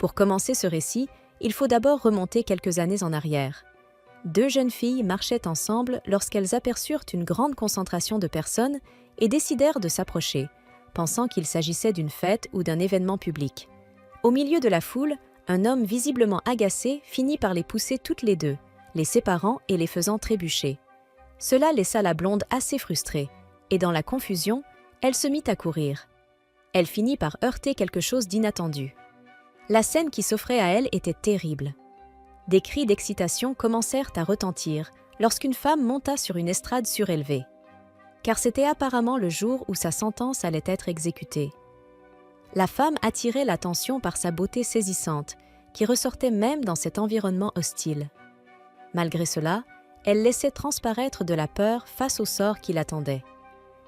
Pour commencer ce récit, il faut d'abord remonter quelques années en arrière. Deux jeunes filles marchaient ensemble lorsqu'elles aperçurent une grande concentration de personnes et décidèrent de s'approcher, pensant qu'il s'agissait d'une fête ou d'un événement public. Au milieu de la foule, un homme visiblement agacé finit par les pousser toutes les deux, les séparant et les faisant trébucher. Cela laissa la blonde assez frustrée, et dans la confusion, elle se mit à courir. Elle finit par heurter quelque chose d'inattendu. La scène qui s'offrait à elle était terrible. Des cris d'excitation commencèrent à retentir lorsqu'une femme monta sur une estrade surélevée. Car c'était apparemment le jour où sa sentence allait être exécutée. La femme attirait l'attention par sa beauté saisissante, qui ressortait même dans cet environnement hostile. Malgré cela, elle laissait transparaître de la peur face au sort qui l'attendait.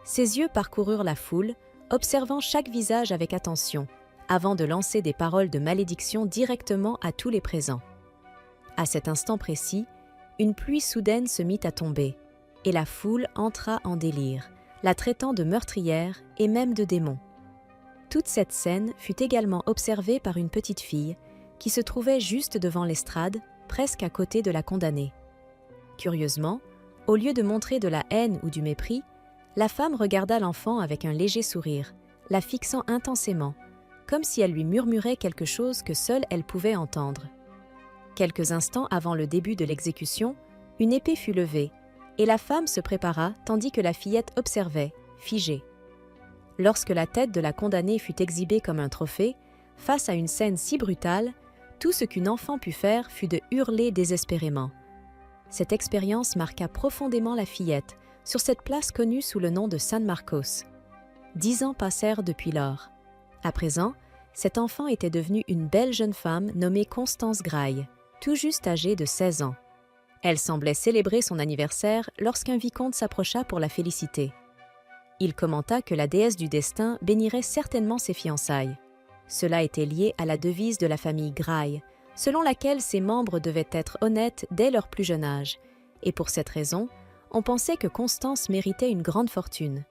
Ses yeux parcoururent la foule, observant chaque visage avec attention, avant de lancer des paroles de malédiction directement à tous les présents. À cet instant précis, une pluie soudaine se mit à tomber, et la foule entra en délire, la traitant de meurtrière et même de démon. Toute cette scène fut également observée par une petite fille qui se trouvait juste devant l'estrade, presque à côté de la condamnée. Curieusement, au lieu de montrer de la haine ou du mépris, la femme regarda l'enfant avec un léger sourire, la fixant intensément, comme si elle lui murmurait quelque chose que seule elle pouvait entendre. Quelques instants avant le début de l'exécution, une épée fut levée, et la femme se prépara tandis que la fillette observait, figée. Lorsque la tête de la condamnée fut exhibée comme un trophée, face à une scène si brutale, tout ce qu'une enfant put faire fut de hurler désespérément. Cette expérience marqua profondément la fillette, sur cette place connue sous le nom de San Marcos. 10 ans passèrent depuis lors. À présent, cette enfant était devenue une belle jeune femme nommée Constance Graille, tout juste âgée de 16 ans. Elle semblait célébrer son anniversaire lorsqu'un vicomte s'approcha pour la féliciter. Il commenta que la déesse du destin bénirait certainement ses fiançailles. Cela était lié à la devise de la famille Graille, selon laquelle ses membres devaient être honnêtes dès leur plus jeune âge, et pour cette raison, on pensait que Constance méritait une grande fortune.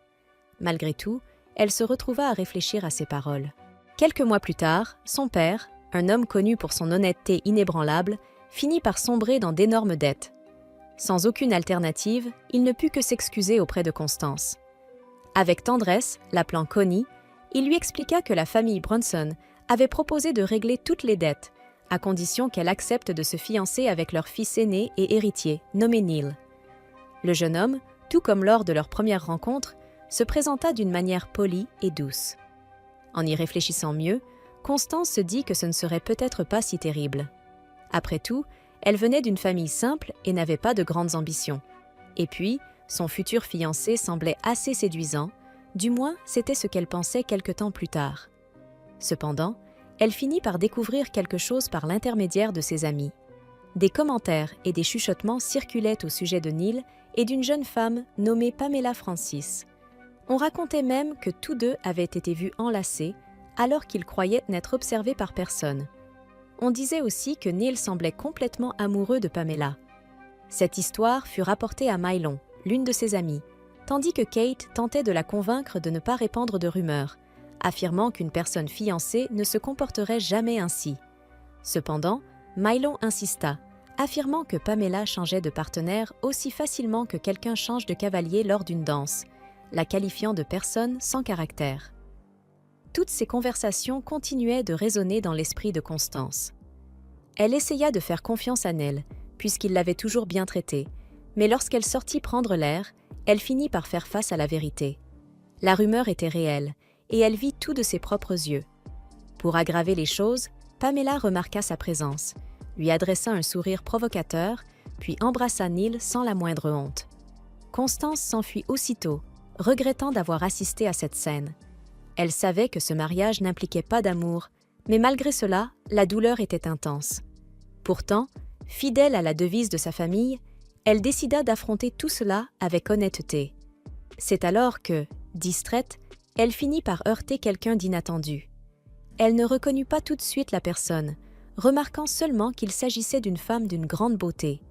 Malgré tout, elle se retrouva à réfléchir à ces paroles. Quelques mois plus tard, son père, un homme connu pour son honnêteté inébranlable, finit par sombrer dans d'énormes dettes. Sans aucune alternative, il ne put que s'excuser auprès de Constance. Avec tendresse, l'appelant Connie, il lui expliqua que la famille Bronson avait proposé de régler toutes les dettes, à condition qu'elle accepte de se fiancer avec leur fils aîné et héritier, nommé Neil. Le jeune homme, tout comme lors de leur première rencontre, se présenta d'une manière polie et douce. En y réfléchissant mieux, Constance se dit que ce ne serait peut-être pas si terrible. Après tout, elle venait d'une famille simple et n'avait pas de grandes ambitions. Et puis, son futur fiancé semblait assez séduisant, du moins c'était ce qu'elle pensait quelque temps plus tard. Cependant, elle finit par découvrir quelque chose par l'intermédiaire de ses amis. Des commentaires et des chuchotements circulaient au sujet de Neil et d'une jeune femme nommée Pamela Francis. On racontait même que tous deux avaient été vus enlacés alors qu'ils croyaient n'être observés par personne. On disait aussi que Neil semblait complètement amoureux de Pamela. Cette histoire fut rapportée à Mylon, l'une de ses amies, tandis que Kate tentait de la convaincre de ne pas répandre de rumeurs, affirmant qu'une personne fiancée ne se comporterait jamais ainsi. Cependant, Mylon insista, affirmant que Pamela changeait de partenaire aussi facilement que quelqu'un change de cavalier lors d'une danse, la qualifiant de personne sans caractère. Toutes ces conversations continuaient de résonner dans l'esprit de Constance. Elle essaya de faire confiance à Neil, puisqu'il l'avait toujours bien traitée, mais lorsqu'elle sortit prendre l'air, elle finit par faire face à la vérité. La rumeur était réelle, et elle vit tout de ses propres yeux. Pour aggraver les choses, Pamela remarqua sa présence, lui adressa un sourire provocateur, puis embrassa Neil sans la moindre honte. Constance s'enfuit aussitôt, regrettant d'avoir assisté à cette scène. Elle savait que ce mariage n'impliquait pas d'amour, mais malgré cela, la douleur était intense. Pourtant, fidèle à la devise de sa famille, elle décida d'affronter tout cela avec honnêteté. C'est alors que, distraite, elle finit par heurter quelqu'un d'inattendu. Elle ne reconnut pas tout de suite la personne, remarquant seulement qu'il s'agissait d'une femme d'une grande beauté.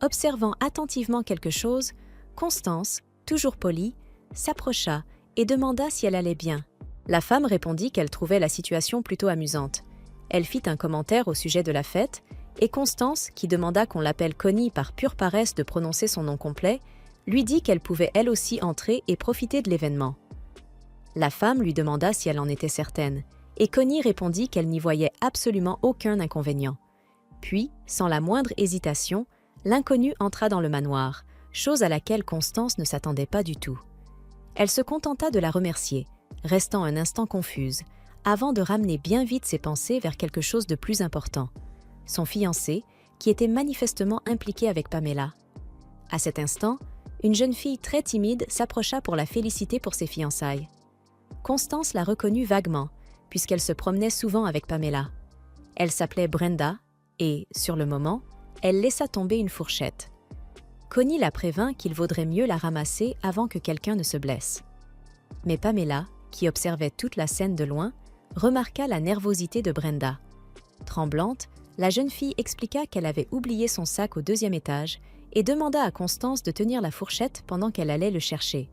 Observant attentivement quelque chose, Constance, toujours polie, s'approcha et demanda si elle allait bien. La femme répondit qu'elle trouvait la situation plutôt amusante. Elle fit un commentaire au sujet de la fête, et Constance, qui demanda qu'on l'appelle Connie par pure paresse de prononcer son nom complet, lui dit qu'elle pouvait elle aussi entrer et profiter de l'événement. La femme lui demanda si elle en était certaine, et Connie répondit qu'elle n'y voyait absolument aucun inconvénient. Puis, sans la moindre hésitation, l'inconnu entra dans le manoir, chose à laquelle Constance ne s'attendait pas du tout. Elle se contenta de la remercier, restant un instant confuse, avant de ramener bien vite ses pensées vers quelque chose de plus important, son fiancé, qui était manifestement impliqué avec Pamela. À cet instant, une jeune fille très timide s'approcha pour la féliciter pour ses fiançailles. Constance la reconnut vaguement, puisqu'elle se promenait souvent avec Pamela. Elle s'appelait Brenda et, sur le moment, elle laissa tomber une fourchette. Connie la prévint qu'il vaudrait mieux la ramasser avant que quelqu'un ne se blesse. Mais Pamela, qui observait toute la scène de loin, remarqua la nervosité de Brenda. Tremblante, la jeune fille expliqua qu'elle avait oublié son sac au 2e étage et demanda à Constance de tenir la fourchette pendant qu'elle allait le chercher.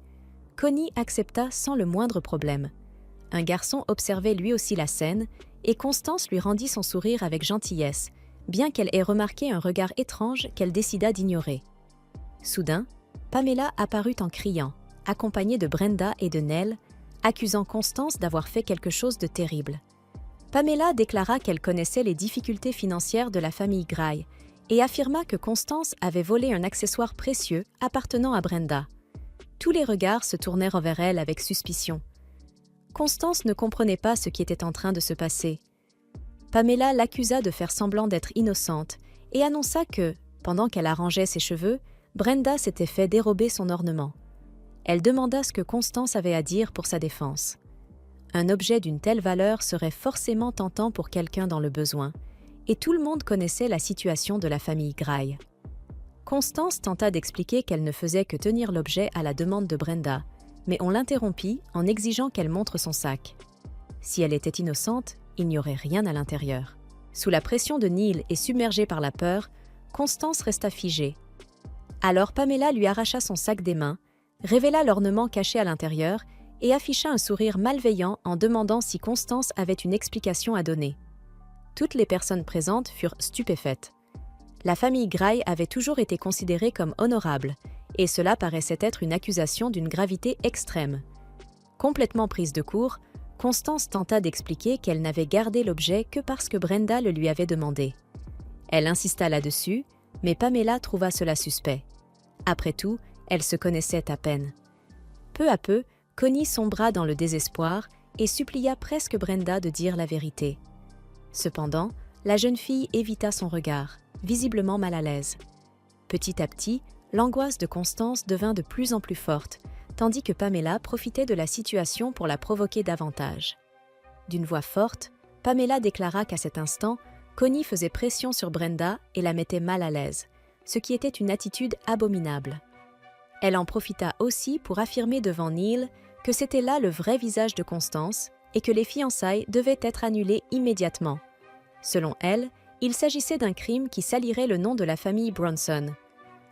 Connie accepta sans le moindre problème. Un garçon observait lui aussi la scène et Constance lui rendit son sourire avec gentillesse, bien qu'elle ait remarqué un regard étrange qu'elle décida d'ignorer. Soudain, Pamela apparut en criant, accompagnée de Brenda et de Nell, accusant Constance d'avoir fait quelque chose de terrible. Pamela déclara qu'elle connaissait les difficultés financières de la famille Gray et affirma que Constance avait volé un accessoire précieux appartenant à Brenda. Tous les regards se tournèrent vers elle avec suspicion. Constance ne comprenait pas ce qui était en train de se passer. Pamela l'accusa de faire semblant d'être innocente et annonça que, pendant qu'elle arrangeait ses cheveux, Brenda s'était fait dérober son ornement. Elle demanda ce que Constance avait à dire pour sa défense. Un objet d'une telle valeur serait forcément tentant pour quelqu'un dans le besoin, et tout le monde connaissait la situation de la famille Gray. Constance tenta d'expliquer qu'elle ne faisait que tenir l'objet à la demande de Brenda, mais on l'interrompit en exigeant qu'elle montre son sac. Si elle était innocente, il n'y aurait rien à l'intérieur. Sous la pression de Neil et submergée par la peur, Constance resta figée. Alors Pamela lui arracha son sac des mains, révéla l'ornement caché à l'intérieur et afficha un sourire malveillant en demandant si Constance avait une explication à donner. Toutes les personnes présentes furent stupéfaites. La famille Gray avait toujours été considérée comme honorable, et cela paraissait être une accusation d'une gravité extrême. Complètement prise de court, Constance tenta d'expliquer qu'elle n'avait gardé l'objet que parce que Brenda le lui avait demandé. Elle insista là-dessus, mais Pamela trouva cela suspect. Après tout, elle se connaissait à peine. Peu à peu, Connie sombra dans le désespoir et supplia presque Brenda de dire la vérité. Cependant, la jeune fille évita son regard, visiblement mal à l'aise. Petit à petit, l'angoisse de Constance devint de plus en plus forte, tandis que Pamela profitait de la situation pour la provoquer davantage. D'une voix forte, Pamela déclara qu'à cet instant, Connie faisait pression sur Brenda et la mettait mal à l'aise, ce qui était une attitude abominable. Elle en profita aussi pour affirmer devant Neil que c'était là le vrai visage de Constance et que les fiançailles devaient être annulées immédiatement. Selon elle, il s'agissait d'un crime qui salirait le nom de la famille Bronson.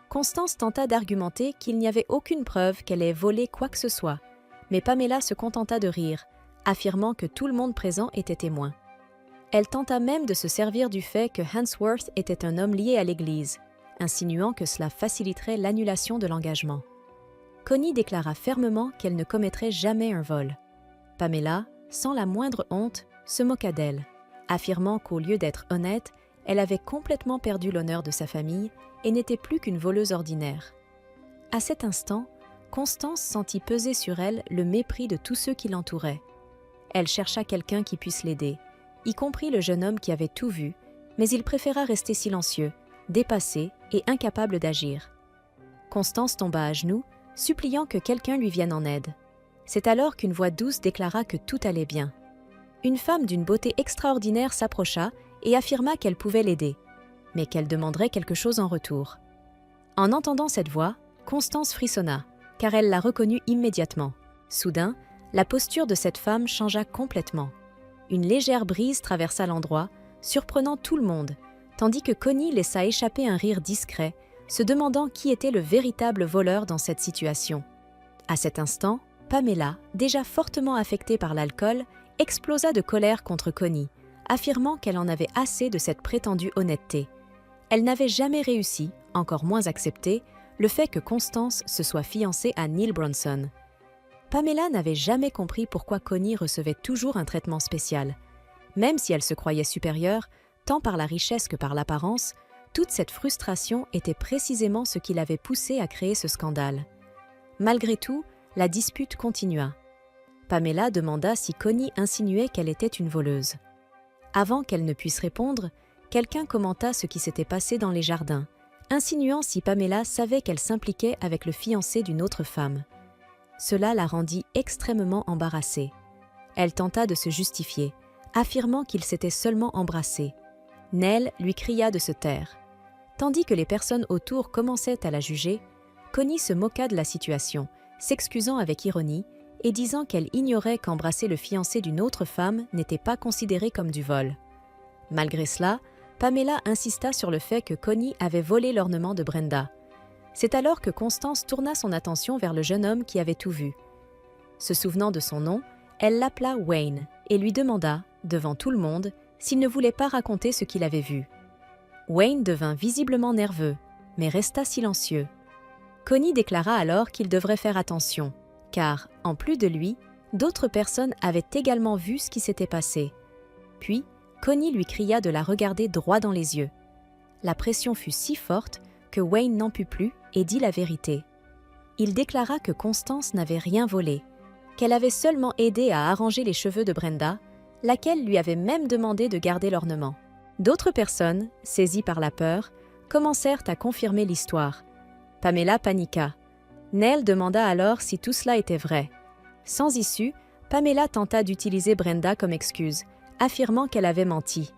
Constance tenta d'argumenter qu'il n'y avait aucune preuve qu'elle ait volé quoi que ce soit, mais Pamela se contenta de rire, affirmant que tout le monde présent était témoin. Elle tenta même de se servir du fait que Hansworth était un homme lié à l'Église, insinuant que cela faciliterait l'annulation de l'engagement. Connie déclara fermement qu'elle ne commettrait jamais un vol. Pamela, sans la moindre honte, se moqua d'elle, affirmant qu'au lieu d'être honnête, elle avait complètement perdu l'honneur de sa famille et n'était plus qu'une voleuse ordinaire. À cet instant, Constance sentit peser sur elle le mépris de tous ceux qui l'entouraient. Elle chercha quelqu'un qui puisse l'aider, y compris le jeune homme qui avait tout vu, mais il préféra rester silencieux, dépassé et incapable d'agir. Constance tomba à genoux, suppliant que quelqu'un lui vienne en aide. C'est alors qu'une voix douce déclara que tout allait bien. Une femme d'une beauté extraordinaire s'approcha et affirma qu'elle pouvait l'aider, mais qu'elle demanderait quelque chose en retour. En entendant cette voix, Constance frissonna, car elle la reconnut immédiatement. Soudain, la posture de cette femme changea complètement. Une légère brise traversa l'endroit, surprenant tout le monde, tandis que Connie laissa échapper un rire discret, se demandant qui était le véritable voleur dans cette situation. À cet instant, Pamela, déjà fortement affectée par l'alcool, explosa de colère contre Connie, affirmant qu'elle en avait assez de cette prétendue honnêteté. Elle n'avait jamais réussi, encore moins accepté, le fait que Constance se soit fiancée à Neil Bronson. Pamela n'avait jamais compris pourquoi Connie recevait toujours un traitement spécial. Même si elle se croyait supérieure, tant par la richesse que par l'apparence, toute cette frustration était précisément ce qui l'avait poussée à créer ce scandale. Malgré tout, la dispute continua. Pamela demanda si Connie insinuait qu'elle était une voleuse. Avant qu'elle ne puisse répondre, quelqu'un commenta ce qui s'était passé dans les jardins, insinuant si Pamela savait qu'elle s'impliquait avec le fiancé d'une autre femme. Cela la rendit extrêmement embarrassée. Elle tenta de se justifier, affirmant qu'ils s'étaient seulement embrassés. Nell lui cria de se taire. Tandis que les personnes autour commençaient à la juger, Connie se moqua de la situation, s'excusant avec ironie et disant qu'elle ignorait qu'embrasser le fiancé d'une autre femme n'était pas considéré comme du vol. Malgré cela, Pamela insista sur le fait que Connie avait volé l'ornement de Brenda. C'est alors que Constance tourna son attention vers le jeune homme qui avait tout vu. Se souvenant de son nom, elle l'appela Wayne et lui demanda, devant tout le monde, s'il ne voulait pas raconter ce qu'il avait vu. Wayne devint visiblement nerveux, mais resta silencieux. Connie déclara alors qu'il devrait faire attention, car, en plus de lui, d'autres personnes avaient également vu ce qui s'était passé. Puis, Connie lui cria de la regarder droit dans les yeux. La pression fut si forte que Wayne n'en put plus et dit la vérité. Il déclara que Constance n'avait rien volé, qu'elle avait seulement aidé à arranger les cheveux de Brenda, laquelle lui avait même demandé de garder l'ornement. D'autres personnes, saisies par la peur, commencèrent à confirmer l'histoire. Pamela paniqua. Nell demanda alors si tout cela était vrai. Sans issue, Pamela tenta d'utiliser Brenda comme excuse, affirmant qu'elle avait menti.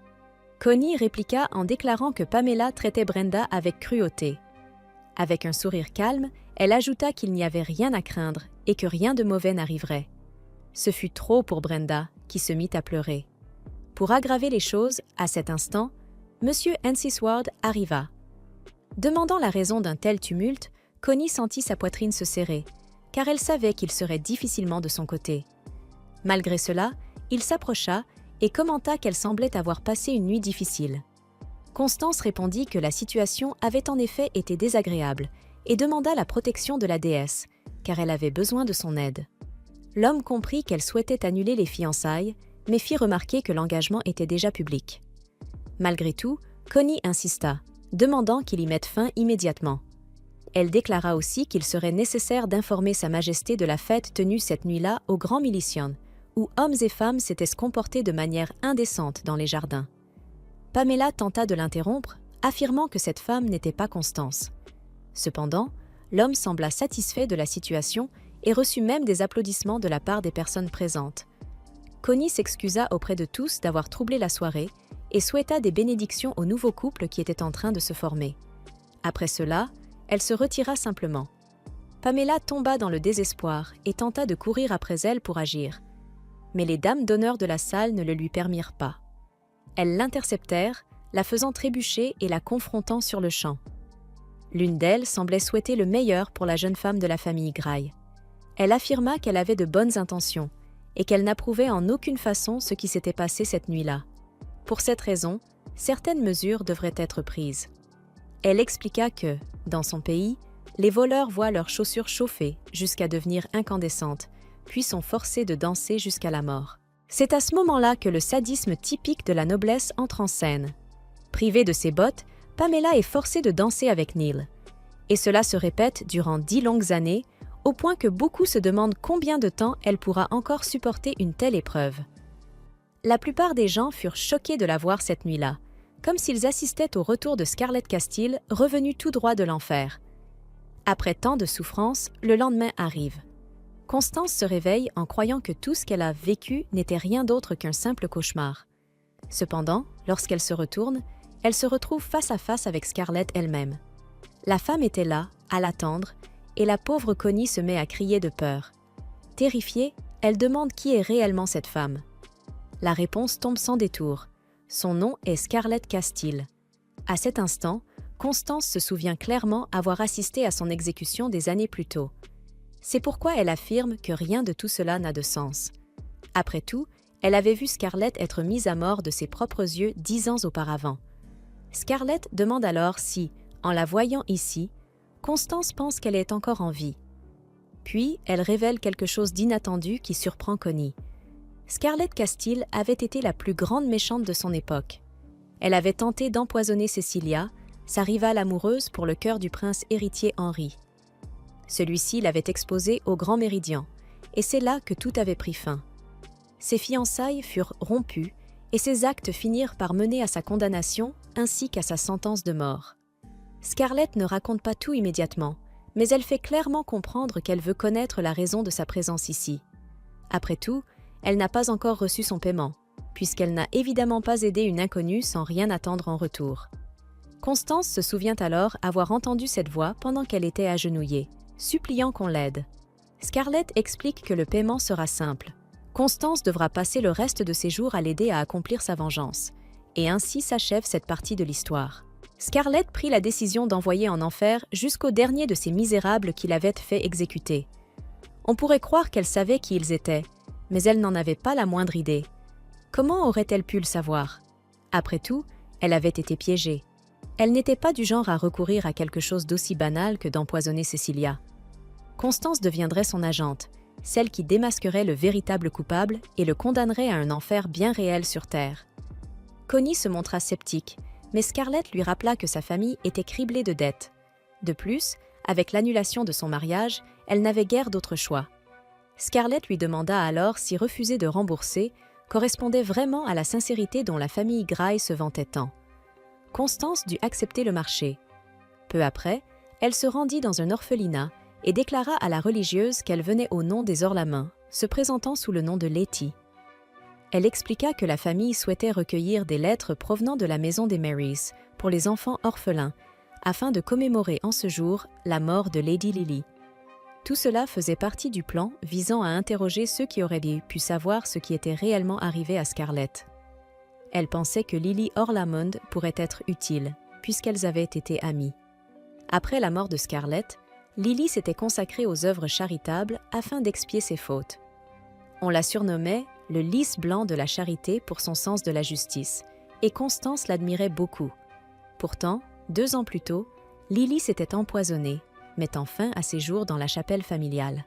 Connie répliqua en déclarant que Pamela traitait Brenda avec cruauté. Avec un sourire calme, elle ajouta qu'il n'y avait rien à craindre et que rien de mauvais n'arriverait. Ce fut trop pour Brenda, qui se mit à pleurer. Pour aggraver les choses, à cet instant, M. Ensisward arriva. Demandant la raison d'un tel tumulte, Connie sentit sa poitrine se serrer, car elle savait qu'il serait difficilement de son côté. Malgré cela, il s'approcha et commenta qu'elle semblait avoir passé une nuit difficile. Constance répondit que la situation avait en effet été désagréable et demanda la protection de la déesse, car elle avait besoin de son aide. L'homme comprit qu'elle souhaitait annuler les fiançailles, mais fit remarquer que l'engagement était déjà public. Malgré tout, Connie insista, demandant qu'il y mette fin immédiatement. Elle déclara aussi qu'il serait nécessaire d'informer Sa Majesté de la fête tenue cette nuit-là au Grand Milition, où hommes et femmes s'étaient comportés de manière indécente dans les jardins. Pamela tenta de l'interrompre, affirmant que cette femme n'était pas Constance. Cependant, l'homme sembla satisfait de la situation et reçut même des applaudissements de la part des personnes présentes. Connie s'excusa auprès de tous d'avoir troublé la soirée et souhaita des bénédictions au nouveau couple qui était en train de se former. Après cela, elle se retira simplement. Pamela tomba dans le désespoir et tenta de courir après elle pour agir. Mais les dames d'honneur de la salle ne le lui permirent pas. Elles l'interceptèrent, la faisant trébucher et la confrontant sur le champ. L'une d'elles semblait souhaiter le meilleur pour la jeune femme de la famille Gray. Elle affirma qu'elle avait de bonnes intentions et qu'elle n'approuvait en aucune façon ce qui s'était passé cette nuit-là. Pour cette raison, certaines mesures devraient être prises. Elle expliqua que, dans son pays, les voleurs voient leurs chaussures chauffer jusqu'à devenir incandescentes, puis sont forcés de danser jusqu'à la mort. C'est à ce moment-là que le sadisme typique de la noblesse entre en scène. Privée de ses bottes, Pamela est forcée de danser avec Neil. Et cela se répète durant 10 longues années, au point que beaucoup se demandent combien de temps elle pourra encore supporter une telle épreuve. La plupart des gens furent choqués de la voir cette nuit-là, comme s'ils assistaient au retour de Scarlett Castile, revenue tout droit de l'enfer. Après tant de souffrances, le lendemain arrive. Constance se réveille en croyant que tout ce qu'elle a vécu n'était rien d'autre qu'un simple cauchemar. Cependant, lorsqu'elle se retourne, elle se retrouve face à face avec Scarlett elle-même. La femme était là, à l'attendre, et la pauvre Connie se met à crier de peur. Terrifiée, elle demande qui est réellement cette femme. La réponse tombe sans détour. Son nom est Scarlett Castile. À cet instant, Constance se souvient clairement avoir assisté à son exécution des années plus tôt. C'est pourquoi elle affirme que rien de tout cela n'a de sens. Après tout, Elle avait vu Scarlett être mise à mort de ses propres yeux 10 ans auparavant. Scarlett demande alors si, en la voyant ici, Constance pense qu'elle est encore en vie. Puis, elle révèle quelque chose d'inattendu qui surprend Connie. Scarlett Castile avait été la plus grande méchante de son époque. Elle avait tenté d'empoisonner Cecilia, sa rivale amoureuse pour le cœur du prince héritier Henri. Celui-ci l'avait exposée au Grand Méridien, et c'est là que tout avait pris fin. Ses fiançailles furent rompues, et ses actes finirent par mener à sa condamnation ainsi qu'à sa sentence de mort. Scarlett ne raconte pas tout immédiatement, mais elle fait clairement comprendre qu'elle veut connaître la raison de sa présence ici. Après tout, elle n'a pas encore reçu son paiement, puisqu'elle n'a évidemment pas aidé une inconnue sans rien attendre en retour. Constance se souvient alors avoir entendu cette voix pendant qu'elle était agenouillée, suppliant qu'on l'aide. Scarlett explique que le paiement sera simple. Constance devra passer le reste de ses jours à l'aider à accomplir sa vengeance, et ainsi s'achève cette partie de l'histoire. Scarlett prit la décision d'envoyer en enfer jusqu'au dernier de ces misérables qui l'avaient fait exécuter. On pourrait croire qu'elle savait qui ils étaient, mais elle n'en avait pas la moindre idée. Comment aurait-elle pu le savoir? Après tout, elle avait été piégée. Elle n'était pas du genre à recourir à quelque chose d'aussi banal que d'empoisonner Cecilia. Constance deviendrait son agente, celle qui démasquerait le véritable coupable et le condamnerait à un enfer bien réel sur Terre. Connie se montra sceptique, mais Scarlett lui rappela que sa famille était criblée de dettes. De plus, avec l'annulation de son mariage, elle n'avait guère d'autre choix. Scarlett lui demanda alors si refuser de rembourser correspondait vraiment à la sincérité dont la famille Gray se vantait tant. Constance dut accepter le marché. Peu après, elle se rendit dans un orphelinat et déclara à la religieuse qu'elle venait au nom des Orlamins, se présentant sous le nom de Letty. Elle expliqua que la famille souhaitait recueillir des lettres provenant de la maison des Marys pour les enfants orphelins, afin de commémorer en ce jour la mort de Lady Lily. Tout cela faisait partie du plan visant à interroger ceux qui auraient pu savoir ce qui était réellement arrivé à Scarlett. Elle pensait que Lily Orlamond pourrait être utile, puisqu'elles avaient été amies. Après la mort de Scarlett, Lily s'était consacrée aux œuvres charitables afin d'expier ses fautes. On la surnommait le lys blanc de la charité pour son sens de la justice, et Constance l'admirait beaucoup. Pourtant, 2 ans plus tôt, Lily s'était empoisonnée, mettant fin à ses jours dans la chapelle familiale.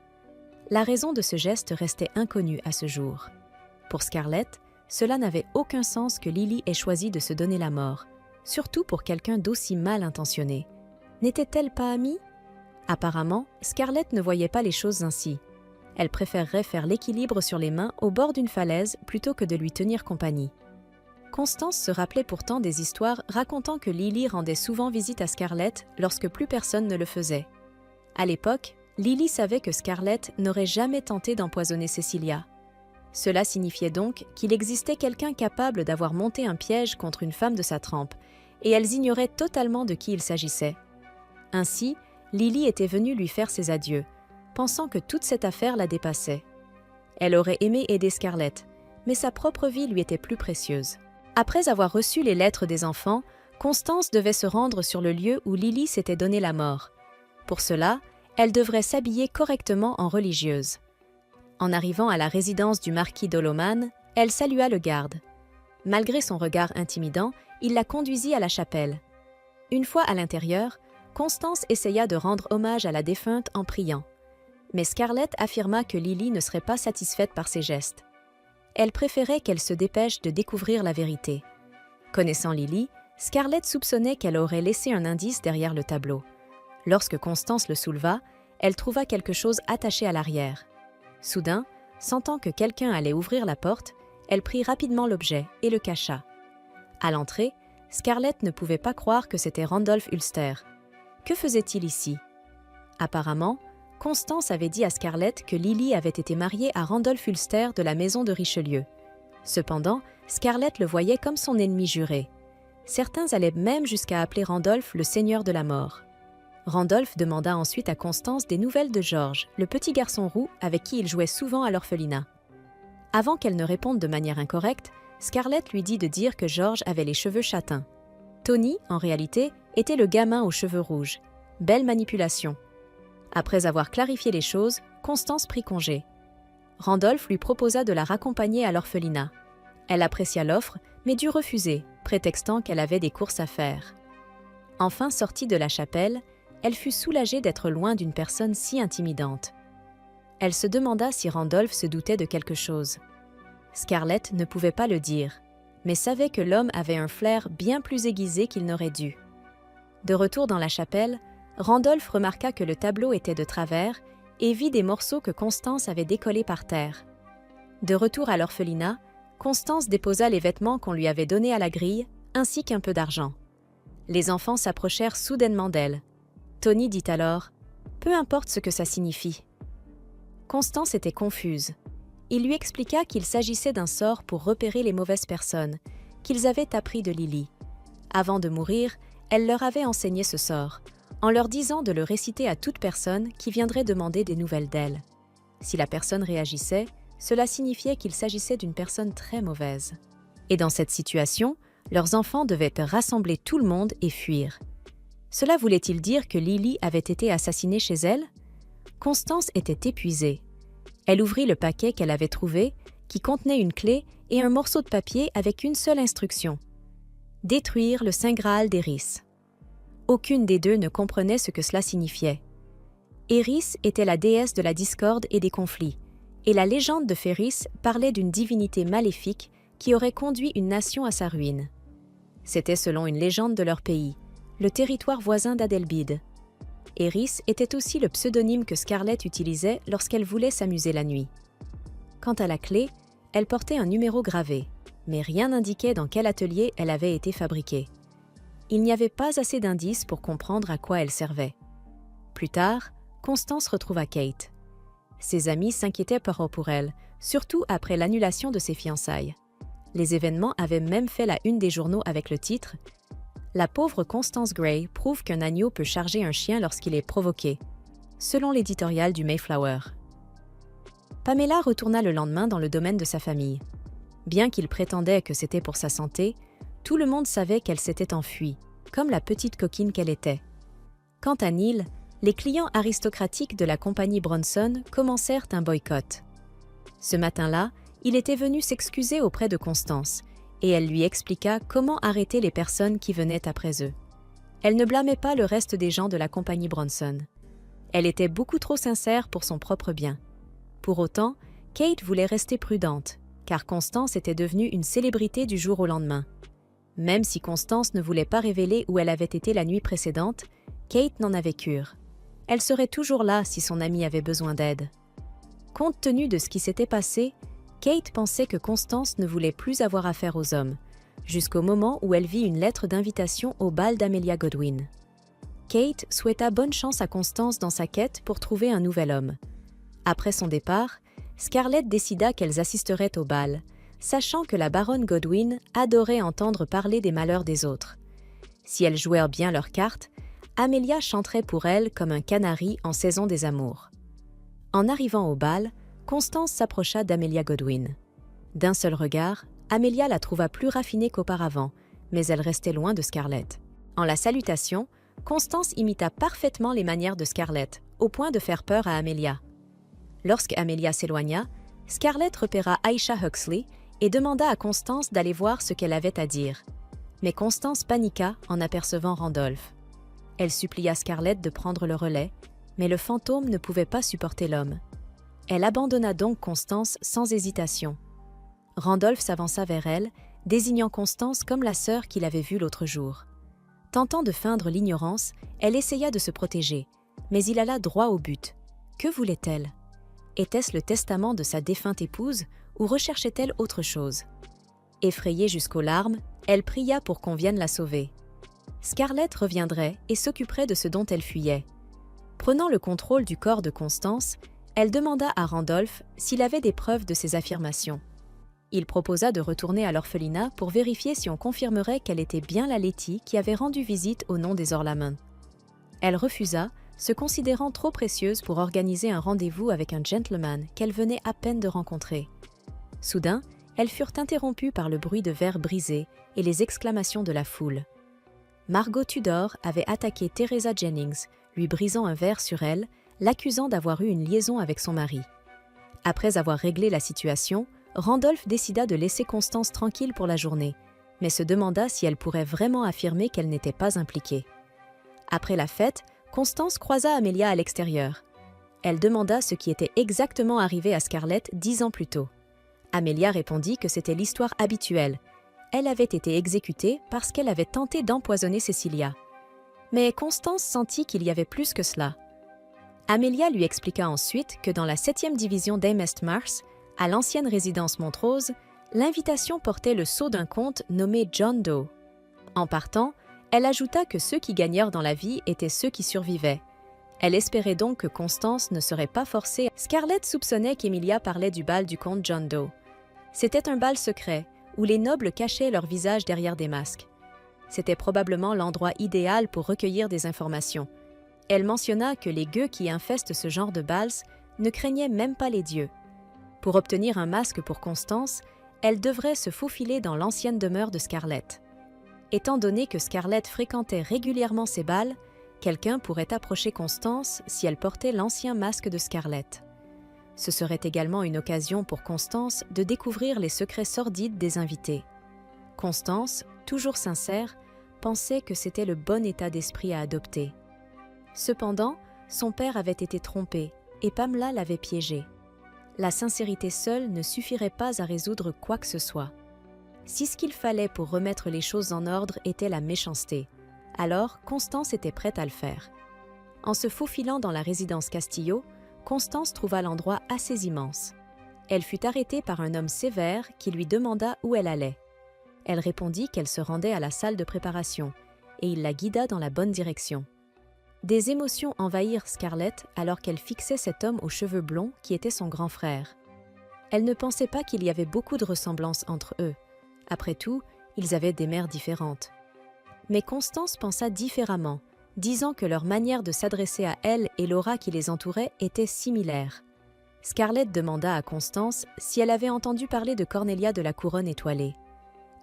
La raison de ce geste restait inconnue à ce jour. Pour Scarlett, cela n'avait aucun sens que Lily ait choisi de se donner la mort, surtout pour quelqu'un d'aussi mal intentionné. N'était-elle pas amie? Apparemment, Scarlett ne voyait pas les choses ainsi. Elle préférerait faire l'équilibre sur les mains au bord d'une falaise plutôt que de lui tenir compagnie. Constance se rappelait pourtant des histoires racontant que Lily rendait souvent visite à Scarlett lorsque plus personne ne le faisait. À l'époque, Lily savait que Scarlett n'aurait jamais tenté d'empoisonner Cecilia. Cela signifiait donc qu'il existait quelqu'un capable d'avoir monté un piège contre une femme de sa trempe, et elles ignoraient totalement de qui il s'agissait. Ainsi, Lily était venue lui faire ses adieux, pensant que toute cette affaire la dépassait. Elle aurait aimé aider Scarlett, mais sa propre vie lui était plus précieuse. Après avoir reçu les lettres des enfants, Constance devait se rendre sur le lieu où Lily s'était donné la mort. Pour cela, elle devrait s'habiller correctement en religieuse. En arrivant à la résidence du marquis d'Oloman, elle salua le garde. Malgré son regard intimidant, il la conduisit à la chapelle. Une fois à l'intérieur, Constance essaya de rendre hommage à la défunte en priant. Mais Scarlett affirma que Lily ne serait pas satisfaite par ses gestes. Elle préférait qu'elle se dépêche de découvrir la vérité. Connaissant Lily, Scarlett soupçonnait qu'elle aurait laissé un indice derrière le tableau. Lorsque Constance le souleva, elle trouva quelque chose attaché à l'arrière. Soudain, sentant que quelqu'un allait ouvrir la porte, elle prit rapidement l'objet et le cacha. À l'entrée, Scarlett ne pouvait pas croire que c'était Randolph Ulster. Que faisait-il ici? Apparemment, Constance avait dit à Scarlett que Lily avait été mariée à Randolph Ulster de la maison de Richelieu. Cependant, Scarlett le voyait comme son ennemi juré. Certains allaient même jusqu'à appeler Randolph le seigneur de la mort. Randolph demanda ensuite à Constance des nouvelles de George, le petit garçon roux avec qui il jouait souvent à l'orphelinat. Avant qu'elle ne réponde de manière incorrecte, Scarlett lui dit de dire que George avait les cheveux châtains. Tony, en réalité, était le gamin aux cheveux rouges. Belle manipulation. Après avoir clarifié les choses, Constance prit congé. Randolph lui proposa de la raccompagner à l'orphelinat. Elle apprécia l'offre, mais dut refuser, prétextant qu'elle avait des courses à faire. Enfin sortie de la chapelle, elle fut soulagée d'être loin d'une personne si intimidante. Elle se demanda si Randolph se doutait de quelque chose. Scarlett ne pouvait pas le dire, mais savait que l'homme avait un flair bien plus aiguisé qu'il n'aurait dû. De retour dans la chapelle, Randolph remarqua que le tableau était de travers et vit des morceaux que Constance avait décollés par terre. De retour à l'orphelinat, Constance déposa les vêtements qu'on lui avait donnés à la grille, ainsi qu'un peu d'argent. Les enfants s'approchèrent soudainement d'elle. Tony dit alors « Peu importe ce que ça signifie ». Constance était confuse. Il lui expliqua qu'il s'agissait d'un sort pour repérer les mauvaises personnes, qu'ils avaient appris de Lily. Avant de mourir, elle leur avait enseigné ce sort, en leur disant de le réciter à toute personne qui viendrait demander des nouvelles d'elle. Si la personne réagissait, cela signifiait qu'il s'agissait d'une personne très mauvaise. Et dans cette situation, leurs enfants devaient rassembler tout le monde et fuir. Cela voulait-il dire que Lily avait été assassinée chez elle? Constance était épuisée. Elle ouvrit le paquet qu'elle avait trouvé, qui contenait une clé et un morceau de papier avec une seule instruction. Détruire le Saint Graal d'Eris. Aucune des deux ne comprenait ce que cela signifiait. Eris était la déesse de la discorde et des conflits, et la légende de Féris parlait d'une divinité maléfique qui aurait conduit une nation à sa ruine. C'était selon une légende de leur pays, le territoire voisin d'Adelbide. Eris était aussi le pseudonyme que Scarlett utilisait lorsqu'elle voulait s'amuser la nuit. Quant à la clé, elle portait un numéro gravé, mais rien n'indiquait dans quel atelier elle avait été fabriquée. Il n'y avait pas assez d'indices pour comprendre à quoi elle servait. Plus tard, Constance retrouva Kate. Ses amis s'inquiétaient pour elle, surtout après l'annulation de ses fiançailles. Les événements avaient même fait la une des journaux avec le titre « La pauvre Constance Gray prouve qu'un agneau peut charger un chien lorsqu'il est provoqué », selon l'éditorial du Mayflower. Pamela retourna le lendemain dans le domaine de sa famille. Bien qu'il prétendait que c'était pour sa santé, tout le monde savait qu'elle s'était enfuie, comme la petite coquine qu'elle était. Quant à Neil, les clients aristocratiques de la compagnie Bronson commencèrent un boycott. Ce matin-là, il était venu s'excuser auprès de Constance, et elle lui expliqua comment arrêter les personnes qui venaient après eux. Elle ne blâmait pas le reste des gens de la compagnie Bronson. Elle était beaucoup trop sincère pour son propre bien. Pour autant, Kate voulait rester prudente, car Constance était devenue une célébrité du jour au lendemain. Même si Constance ne voulait pas révéler où elle avait été la nuit précédente, Kate n'en avait cure. Elle serait toujours là si son amie avait besoin d'aide. Compte tenu de ce qui s'était passé, Kate pensait que Constance ne voulait plus avoir affaire aux hommes, jusqu'au moment où elle vit une lettre d'invitation au bal d'Amelia Godwin. Kate souhaita bonne chance à Constance dans sa quête pour trouver un nouvel homme. Après son départ, Scarlett décida qu'elles assisteraient au bal, sachant que la baronne Godwin adorait entendre parler des malheurs des autres. Si elles jouèrent bien leurs cartes, Amelia chanterait pour elle comme un canari en saison des amours. En arrivant au bal, Constance s'approcha d'Amelia Godwin. D'un seul regard, Amelia la trouva plus raffinée qu'auparavant, mais elle restait loin de Scarlett. En la salutation, Constance imita parfaitement les manières de Scarlett, au point de faire peur à Amelia. Lorsque Amelia s'éloigna, Scarlett repéra Aisha Huxley et demanda à Constance d'aller voir ce qu'elle avait à dire. Mais Constance paniqua en apercevant Randolph. Elle supplia Scarlett de prendre le relais, mais le fantôme ne pouvait pas supporter l'homme. Elle abandonna donc Constance sans hésitation. Randolph s'avança vers elle, désignant Constance comme la sœur qu'il avait vue l'autre jour. Tentant de feindre l'ignorance, elle essaya de se protéger, mais il alla droit au but. Que voulait-elle? Était-ce le testament de sa défunte épouse ou recherchait-elle autre chose? Effrayée jusqu'aux larmes, elle pria pour qu'on vienne la sauver. Scarlett reviendrait et s'occuperait de ce dont elle fuyait. Prenant le contrôle du corps de Constance, elle demanda à Randolph s'il avait des preuves de ses affirmations. Il proposa de retourner à l'orphelinat pour vérifier si on confirmerait qu'elle était bien la Letty qui avait rendu visite au nom des Orlamans. Elle refusa, se considérant trop précieuse pour organiser un rendez-vous avec un gentleman qu'elle venait à peine de rencontrer. Soudain, elles furent interrompues par le bruit de verres brisés et les exclamations de la foule. Margot Tudor avait attaqué Teresa Jennings, lui brisant un verre sur elle, l'accusant d'avoir eu une liaison avec son mari. Après avoir réglé la situation, Randolph décida de laisser Constance tranquille pour la journée, mais se demanda si elle pourrait vraiment affirmer qu'elle n'était pas impliquée. Après la fête, Constance croisa Amelia à l'extérieur. Elle demanda ce qui était exactement arrivé à Scarlett 10 ans plus tôt. Amelia répondit que c'était l'histoire habituelle. Elle avait été exécutée parce qu'elle avait tenté d'empoisonner Cecilia. Mais Constance sentit qu'il y avait plus que cela. Amelia lui expliqua ensuite que dans la 7e division d'Amherst Mars, à l'ancienne résidence Montrose, l'invitation portait le sceau d'un comte nommé John Doe. En partant, elle ajouta que ceux qui gagnèrent dans la vie étaient ceux qui survivaient. Elle espérait donc que Constance ne serait pas forcée. Scarlett soupçonnait qu'Emilia parlait du bal du comte John Doe. C'était un bal secret, où les nobles cachaient leur visage derrière des masques. C'était probablement l'endroit idéal pour recueillir des informations. Elle mentionna que les gueux qui infestent ce genre de bals ne craignaient même pas les dieux. Pour obtenir un masque pour Constance, elle devrait se faufiler dans l'ancienne demeure de Scarlett. Étant donné que Scarlett fréquentait régulièrement ces bals, quelqu'un pourrait approcher Constance si elle portait l'ancien masque de Scarlett. Ce serait également une occasion pour Constance de découvrir les secrets sordides des invités. Constance, toujours sincère, pensait que c'était le bon état d'esprit à adopter. Cependant, son père avait été trompé et Pamela l'avait piégé. La sincérité seule ne suffirait pas à résoudre quoi que ce soit. Si ce qu'il fallait pour remettre les choses en ordre était la méchanceté, alors Constance était prête à le faire. En se faufilant dans la résidence Castillo, Constance trouva l'endroit assez immense. Elle fut arrêtée par un homme sévère qui lui demanda où elle allait. Elle répondit qu'elle se rendait à la salle de préparation, et il la guida dans la bonne direction. Des émotions envahirent Scarlett alors qu'elle fixait cet homme aux cheveux blonds qui était son grand frère. Elle ne pensait pas qu'il y avait beaucoup de ressemblances entre eux. Après tout, ils avaient des mères différentes. Mais Constance pensa différemment, disant que leur manière de s'adresser à elle et l'aura qui les entourait était similaire. Scarlett demanda à Constance si elle avait entendu parler de Cornelia de la Couronne étoilée.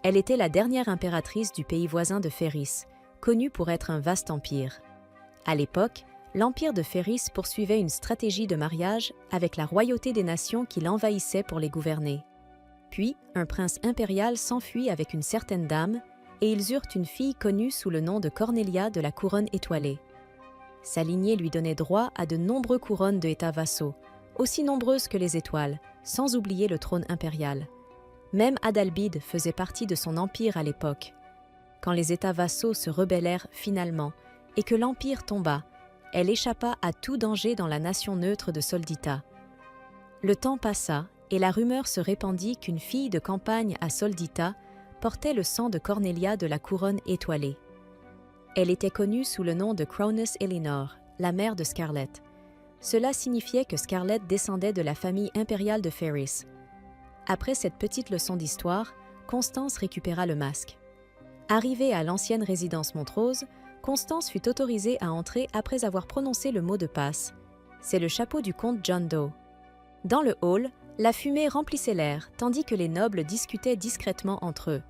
Elle était la dernière impératrice du pays voisin de Ferris, connue pour être un vaste empire. À l'époque, l'empire de Ferris poursuivait une stratégie de mariage avec la royauté des nations qui l'envahissait pour les gouverner. Puis, un prince impérial s'enfuit avec une certaine dame, et ils eurent une fille connue sous le nom de Cornelia de la Couronne étoilée. Sa lignée lui donnait droit à de nombreux couronnes de États vassaux, aussi nombreuses que les étoiles, sans oublier le trône impérial. Même Adalbide faisait partie de son empire à l'époque. Quand les États vassaux se rebellèrent finalement et que l'empire tomba, elle échappa à tout danger dans la nation neutre de Soldita. Le temps passa et la rumeur se répandit qu'une fille de campagne à Soldita portait le sang de Cornelia de la Couronne étoilée. Elle était connue sous le nom de Cronus Elinor, la mère de Scarlett. Cela signifiait que Scarlett descendait de la famille impériale de Ferris. Après cette petite leçon d'histoire, Constance récupéra le masque. Arrivée à l'ancienne résidence Montrose, Constance fut autorisée à entrer après avoir prononcé le mot de passe. C'est le chapeau du comte John Doe. Dans le hall, la fumée remplissait l'air, tandis que les nobles discutaient discrètement entre eux.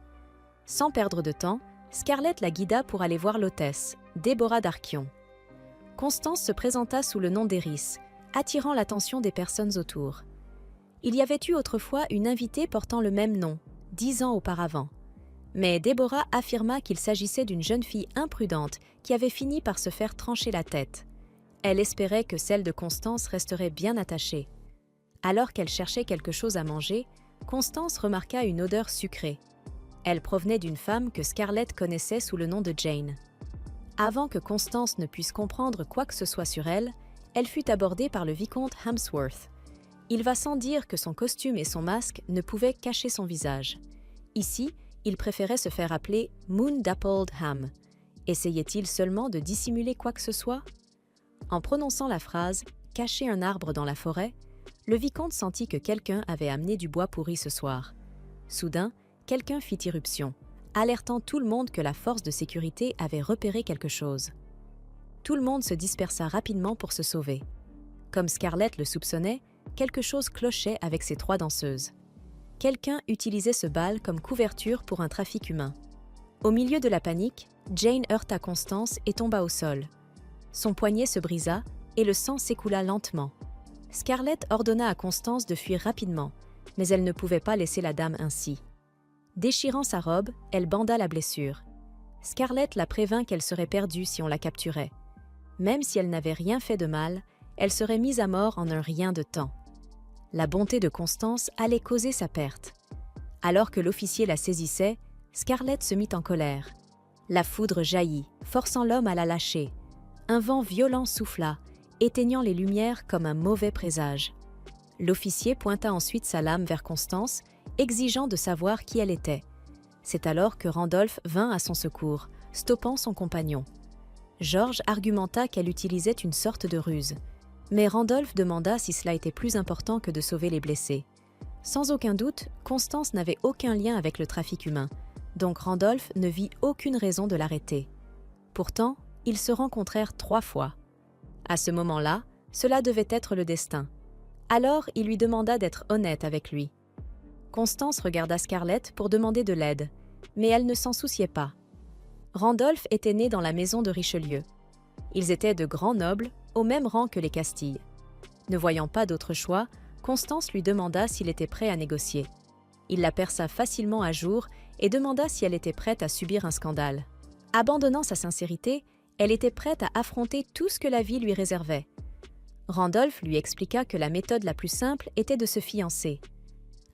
Sans perdre de temps, Scarlett la guida pour aller voir l'hôtesse, Déborah d'Archion. Constance se présenta sous le nom d'Eris, attirant l'attention des personnes autour. Il y avait eu autrefois une invitée portant le même nom, 10 ans auparavant. Mais Déborah affirma qu'il s'agissait d'une jeune fille imprudente qui avait fini par se faire trancher la tête. Elle espérait que celle de Constance resterait bien attachée. Alors qu'elle cherchait quelque chose à manger, Constance remarqua une odeur sucrée. Elle provenait d'une femme que Scarlett connaissait sous le nom de Jane. Avant que Constance ne puisse comprendre quoi que ce soit sur elle, elle fut abordée par le vicomte Hamsworth. Il va sans dire que son costume et son masque ne pouvaient cacher son visage. Ici, il préférait se faire appeler Moon Dappled Ham. Essayait-il seulement de dissimuler quoi que ce soit? En prononçant la phrase « cacher un arbre dans la forêt », le vicomte sentit que quelqu'un avait amené du bois pourri ce soir. Soudain, quelqu'un fit irruption, alertant tout le monde que la force de sécurité avait repéré quelque chose. Tout le monde se dispersa rapidement pour se sauver. Comme Scarlett le soupçonnait, quelque chose clochait avec ces 3 danseuses. Quelqu'un utilisait ce bal comme couverture pour un trafic humain. Au milieu de la panique, Jane heurta Constance et tomba au sol. Son poignet se brisa et le sang s'écoula lentement. Scarlett ordonna à Constance de fuir rapidement, mais elle ne pouvait pas laisser la dame ainsi. Déchirant sa robe, elle banda la blessure. Scarlett la prévint qu'elle serait perdue si on la capturait. Même si elle n'avait rien fait de mal, elle serait mise à mort en un rien de temps. La bonté de Constance allait causer sa perte. Alors que l'officier la saisissait, Scarlett se mit en colère. La foudre jaillit, forçant l'homme à la lâcher. Un vent violent souffla, éteignant les lumières comme un mauvais présage. L'officier pointa ensuite sa lame vers Constance, exigeant de savoir qui elle était. C'est alors que Randolph vint à son secours, stoppant son compagnon. George argumenta qu'elle utilisait une sorte de ruse, mais Randolph demanda si cela était plus important que de sauver les blessés. Sans aucun doute, Constance n'avait aucun lien avec le trafic humain, donc Randolph ne vit aucune raison de l'arrêter. Pourtant, ils se rencontrèrent 3 fois. À ce moment-là, cela devait être le destin. Alors, il lui demanda d'être honnête avec lui. Constance regarda Scarlett pour demander de l'aide, mais elle ne s'en souciait pas. Randolph était né dans la maison de Richelieu. Ils étaient de grands nobles, au même rang que les Castille. Ne voyant pas d'autre choix, Constance lui demanda s'il était prêt à négocier. Il la perça facilement à jour et demanda si elle était prête à subir un scandale. Abandonnant sa sincérité, elle était prête à affronter tout ce que la vie lui réservait. Randolph lui expliqua que la méthode la plus simple était de se fiancer.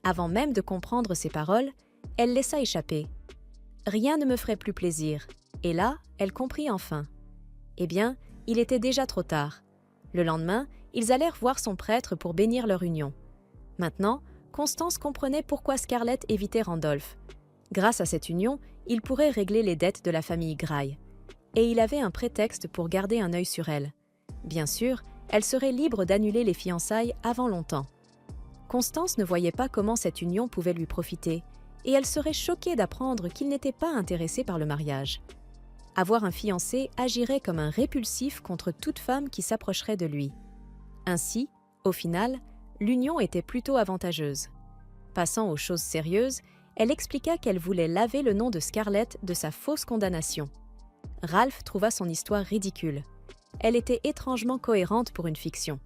Avant même de comprendre ses paroles, elle laissa échapper. « Rien ne me ferait plus plaisir. » Et là, elle comprit enfin. Eh bien, il était déjà trop tard. Le lendemain, ils allèrent voir son prêtre pour bénir leur union. Maintenant, Constance comprenait pourquoi Scarlett évitait Randolph. Grâce à cette union, il pourrait régler les dettes de la famille Graille. Et il avait un prétexte pour garder un œil sur elle. Bien sûr, elle serait libre d'annuler les fiançailles avant longtemps. Constance ne voyait pas comment cette union pouvait lui profiter, et elle serait choquée d'apprendre qu'il n'était pas intéressé par le mariage. Avoir un fiancé agirait comme un répulsif contre toute femme qui s'approcherait de lui. Ainsi, au final, l'union était plutôt avantageuse. Passant aux choses sérieuses, elle expliqua qu'elle voulait laver le nom de Scarlett de sa fausse condamnation. Ralph trouva son histoire ridicule. Elle était étrangement cohérente pour une fiction.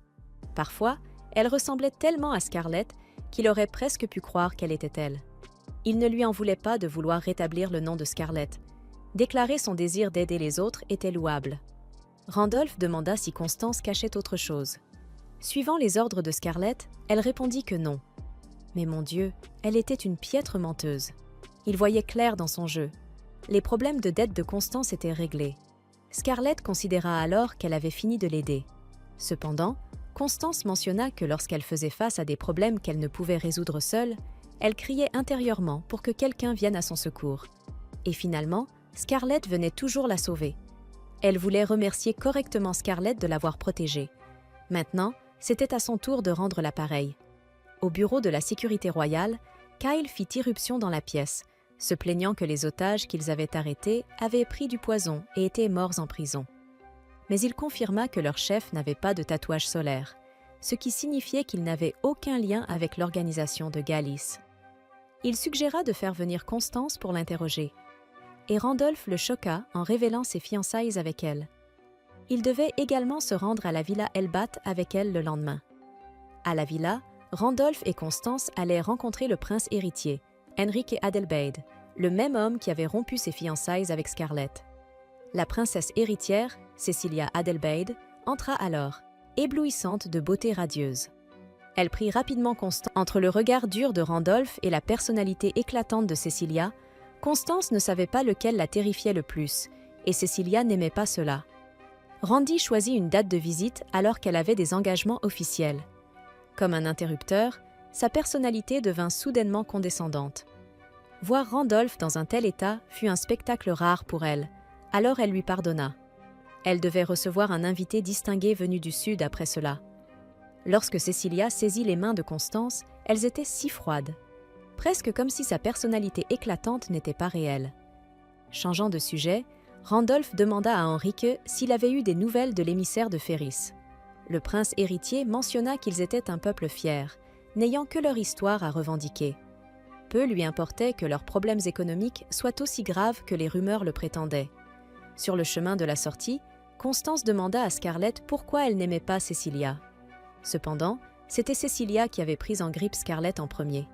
Parfois, elle ressemblait tellement à Scarlett qu'il aurait presque pu croire qu'elle était elle. Il ne lui en voulait pas de vouloir rétablir le nom de Scarlett. Déclarer son désir d'aider les autres était louable. Randolph demanda si Constance cachait autre chose. Suivant les ordres de Scarlett, elle répondit que non. Mais mon Dieu, elle était une piètre menteuse. Il voyait clair dans son jeu. Les problèmes de dette de Constance étaient réglés. Scarlett considéra alors qu'elle avait fini de l'aider. Cependant, Constance mentionna que lorsqu'elle faisait face à des problèmes qu'elle ne pouvait résoudre seule, elle criait intérieurement pour que quelqu'un vienne à son secours. Et finalement, Scarlett venait toujours la sauver. Elle voulait remercier correctement Scarlett de l'avoir protégée. Maintenant, c'était à son tour de rendre l'appareil. Au bureau de la sécurité royale, Kyle fit irruption dans la pièce, se plaignant que les otages qu'ils avaient arrêtés avaient pris du poison et étaient morts en prison. Mais il confirma que leur chef n'avait pas de tatouage solaire, ce qui signifiait qu'il n'avait aucun lien avec l'organisation de Galice. Il suggéra de faire venir Constance pour l'interroger. Et Randolph le choqua en révélant ses fiançailles avec elle. Il devait également se rendre à la villa Elbat avec elle le lendemain. À la villa, Randolph et Constance allaient rencontrer le prince héritier, Henrik Adelbeid, le même homme qui avait rompu ses fiançailles avec Scarlett. La princesse héritière, Cecilia Adelbeid, entra alors, éblouissante de beauté radieuse. Elle prit rapidement Constance. Entre le regard dur de Randolph et la personnalité éclatante de Cecilia, Constance ne savait pas lequel la terrifiait le plus, et Cecilia n'aimait pas cela. Randy choisit une date de visite alors qu'elle avait des engagements officiels. Comme un interrupteur, sa personnalité devint soudainement condescendante. Voir Randolph dans un tel état fut un spectacle rare pour elle, alors elle lui pardonna. Elle devait recevoir un invité distingué venu du sud après cela. Lorsque Cecilia saisit les mains de Constance, elles étaient si froides, presque comme si sa personnalité éclatante n'était pas réelle. Changeant de sujet, Randolph demanda à Henrique s'il avait eu des nouvelles de l'émissaire de Ferris. Le prince héritier mentionna qu'ils étaient un peuple fier, n'ayant que leur histoire à revendiquer. Peu lui importait que leurs problèmes économiques soient aussi graves que les rumeurs le prétendaient. Sur le chemin de la sortie, Constance demanda à Scarlett pourquoi elle n'aimait pas Cecilia. Cependant, c'était Cecilia qui avait pris en grippe Scarlett en premier.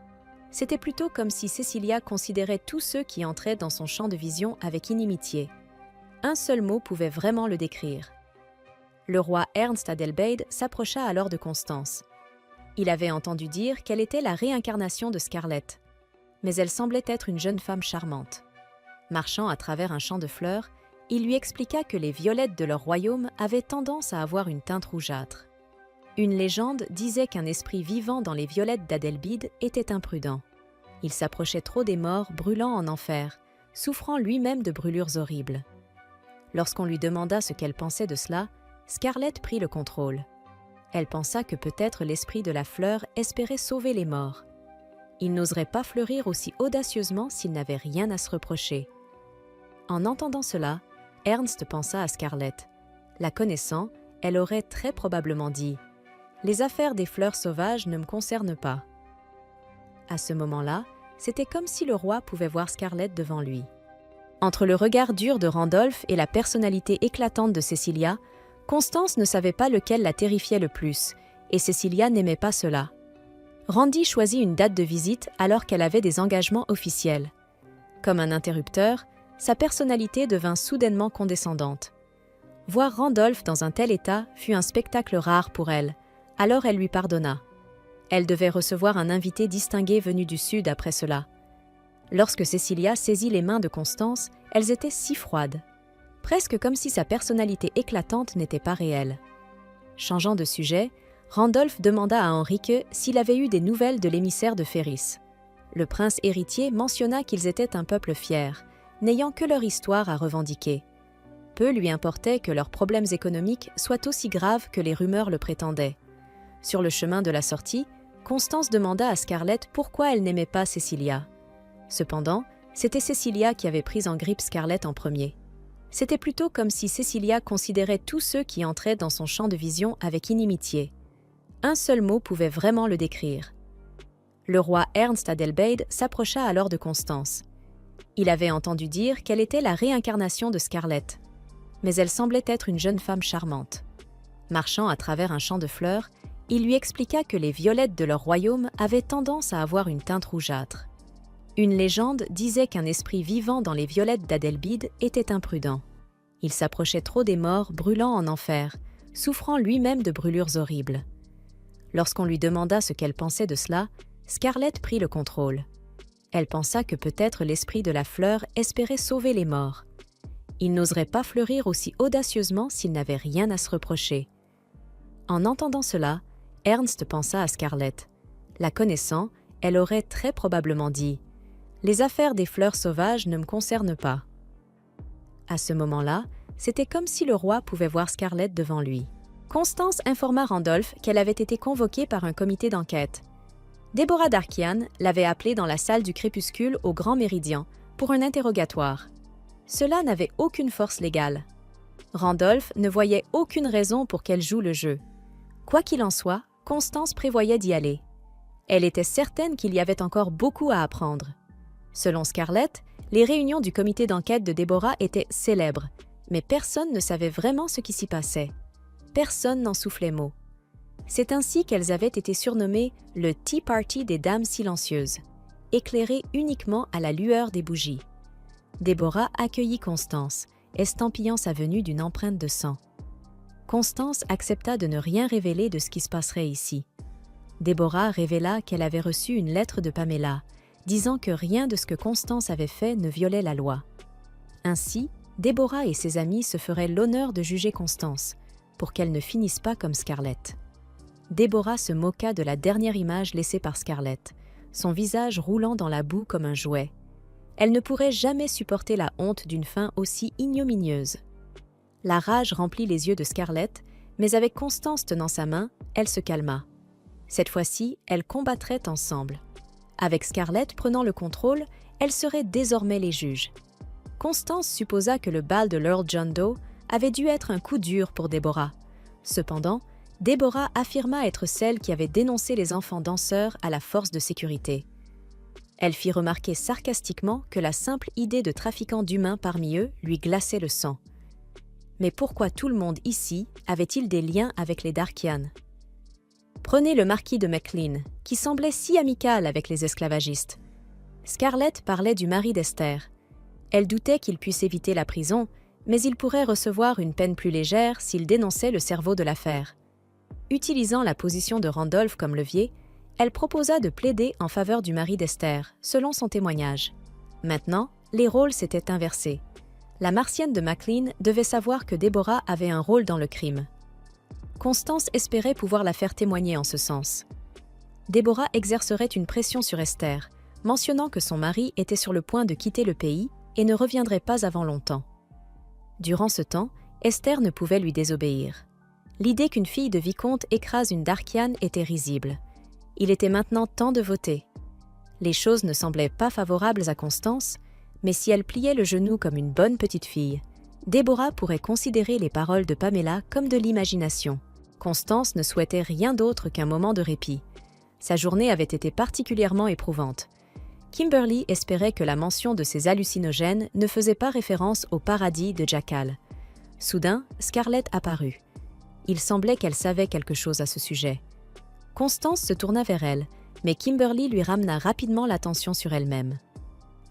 C'était plutôt comme si Cecilia considérait tous ceux qui entraient dans son champ de vision avec inimitié. Un seul mot pouvait vraiment le décrire. Le roi Ernst Adelbeid s'approcha alors de Constance. Il avait entendu dire qu'elle était la réincarnation de Scarlett, mais elle semblait être une jeune femme charmante. Marchant à travers un champ de fleurs, il lui expliqua que les violettes de leur royaume avaient tendance à avoir une teinte rougeâtre. Une légende disait qu'un esprit vivant dans les violettes d'Adelbeid était imprudent. Il s'approchait trop des morts, brûlant en enfer, souffrant lui-même de brûlures horribles. Lorsqu'on lui demanda ce qu'elle pensait de cela, Scarlett prit le contrôle. Elle pensa que peut-être l'esprit de la fleur espérait sauver les morts. Il n'oserait pas fleurir aussi audacieusement s'il n'avait rien à se reprocher. En entendant cela, Ernst pensa à Scarlett. La connaissant, elle aurait très probablement dit « Les affaires des fleurs sauvages ne me concernent pas ». À ce moment-là, c'était comme si le roi pouvait voir Scarlett devant lui. Entre le regard dur de Randolph et la personnalité éclatante de Cecilia, Constance ne savait pas lequel la terrifiait le plus, et Cecilia n'aimait pas cela. Randy choisit une date de visite alors qu'elle avait des engagements officiels. Comme un interrupteur, sa personnalité devint soudainement condescendante. Voir Randolph dans un tel état fut un spectacle rare pour elle, alors elle lui pardonna. Elle devait recevoir un invité distingué venu du sud après cela. Lorsque Cecilia saisit les mains de Constance, elles étaient si froides, presque comme si sa personnalité éclatante n'était pas réelle. Changeant de sujet, Randolph demanda à Henrike s'il avait eu des nouvelles de l'émissaire de Ferris. Le prince héritier mentionna qu'ils étaient un peuple fier, n'ayant que leur histoire à revendiquer. Peu lui importait que leurs problèmes économiques soient aussi graves que les rumeurs le prétendaient. Sur le chemin de la sortie, Constance demanda à Scarlett pourquoi elle n'aimait pas Cecilia. Cependant, c'était Cecilia qui avait pris en grippe Scarlett en premier. C'était plutôt comme si Cecilia considérait tous ceux qui entraient dans son champ de vision avec inimitié. Un seul mot pouvait vraiment le décrire. Le roi Ernst Adelbeid s'approcha alors de Constance. Il avait entendu dire qu'elle était la réincarnation de Scarlett, mais elle semblait être une jeune femme charmante. Marchant à travers un champ de fleurs, il lui expliqua que les violettes de leur royaume avaient tendance à avoir une teinte rougeâtre. Une légende disait qu'un esprit vivant dans les violettes d'Adelbeid était imprudent. Il s'approchait trop des morts, brûlant en enfer, souffrant lui-même de brûlures horribles. Lorsqu'on lui demanda ce qu'elle pensait de cela, Scarlett prit le contrôle. Elle pensa que peut-être l'esprit de la fleur espérait sauver les morts. Il n'oserait pas fleurir aussi audacieusement s'il n'avait rien à se reprocher. En entendant cela, Ernst pensa à Scarlett. La connaissant, elle aurait très probablement dit « Les affaires des fleurs sauvages ne me concernent pas ». À ce moment-là, c'était comme si le roi pouvait voir Scarlett devant lui. Constance informa Randolph qu'elle avait été convoquée par un comité d'enquête. Deborah Darkian l'avait appelée dans la salle du crépuscule au Grand Méridien pour un interrogatoire. Cela n'avait aucune force légale. Randolph ne voyait aucune raison pour qu'elle joue le jeu. Quoi qu'il en soit, Constance prévoyait d'y aller. Elle était certaine qu'il y avait encore beaucoup à apprendre. Selon Scarlett, les réunions du comité d'enquête de Deborah étaient célèbres, mais personne ne savait vraiment ce qui s'y passait. Personne n'en soufflait mot. C'est ainsi qu'elles avaient été surnommées le Tea Party des Dames silencieuses, éclairées uniquement à la lueur des bougies. Deborah accueillit Constance, estampillant sa venue d'une empreinte de sang. Constance accepta de ne rien révéler de ce qui se passerait ici. Deborah révéla qu'elle avait reçu une lettre de Pamela, disant que rien de ce que Constance avait fait ne violait la loi. Ainsi, Deborah et ses amis se feraient l'honneur de juger Constance, pour qu'elle ne finisse pas comme Scarlett. Deborah se moqua de la dernière image laissée par Scarlett, son visage roulant dans la boue comme un jouet. Elle ne pourrait jamais supporter la honte d'une fin aussi ignominieuse. La rage remplit les yeux de Scarlett, mais avec Constance tenant sa main, elle se calma. Cette fois-ci, elles combattraient ensemble. Avec Scarlett prenant le contrôle, elles seraient désormais les juges. Constance supposa que le bal de l'Earl John Doe avait dû être un coup dur pour Deborah. Cependant, Deborah affirma être celle qui avait dénoncé les enfants danseurs à la force de sécurité. Elle fit remarquer sarcastiquement que la simple idée de trafiquants d'humains parmi eux lui glaçait le sang. Mais pourquoi tout le monde ici avait-il des liens avec les Darkian ? Prenez le marquis de Maclean, qui semblait si amical avec les esclavagistes. Scarlett parlait du mari d'Esther. Elle doutait qu'il puisse éviter la prison, mais il pourrait recevoir une peine plus légère s'il dénonçait le cerveau de l'affaire. Utilisant la position de Randolph comme levier, elle proposa de plaider en faveur du mari d'Esther, selon son témoignage. Maintenant, les rôles s'étaient inversés. La Martienne de Maclean devait savoir que Deborah avait un rôle dans le crime. Constance espérait pouvoir la faire témoigner en ce sens. Deborah exercerait une pression sur Esther, mentionnant que son mari était sur le point de quitter le pays et ne reviendrait pas avant longtemps. Durant ce temps, Esther ne pouvait lui désobéir. L'idée qu'une fille de vicomte écrase une Darkian était risible. Il était maintenant temps de voter. Les choses ne semblaient pas favorables à Constance, mais si elle pliait le genou comme une bonne petite fille, Deborah pourrait considérer les paroles de Pamela comme de l'imagination. Constance ne souhaitait rien d'autre qu'un moment de répit. Sa journée avait été particulièrement éprouvante. Kimberly espérait que la mention de ces hallucinogènes ne faisait pas référence au paradis de Jackal. Soudain, Scarlett apparut. Il semblait qu'elle savait quelque chose à ce sujet. Constance se tourna vers elle, mais Kimberly lui ramena rapidement l'attention sur elle-même.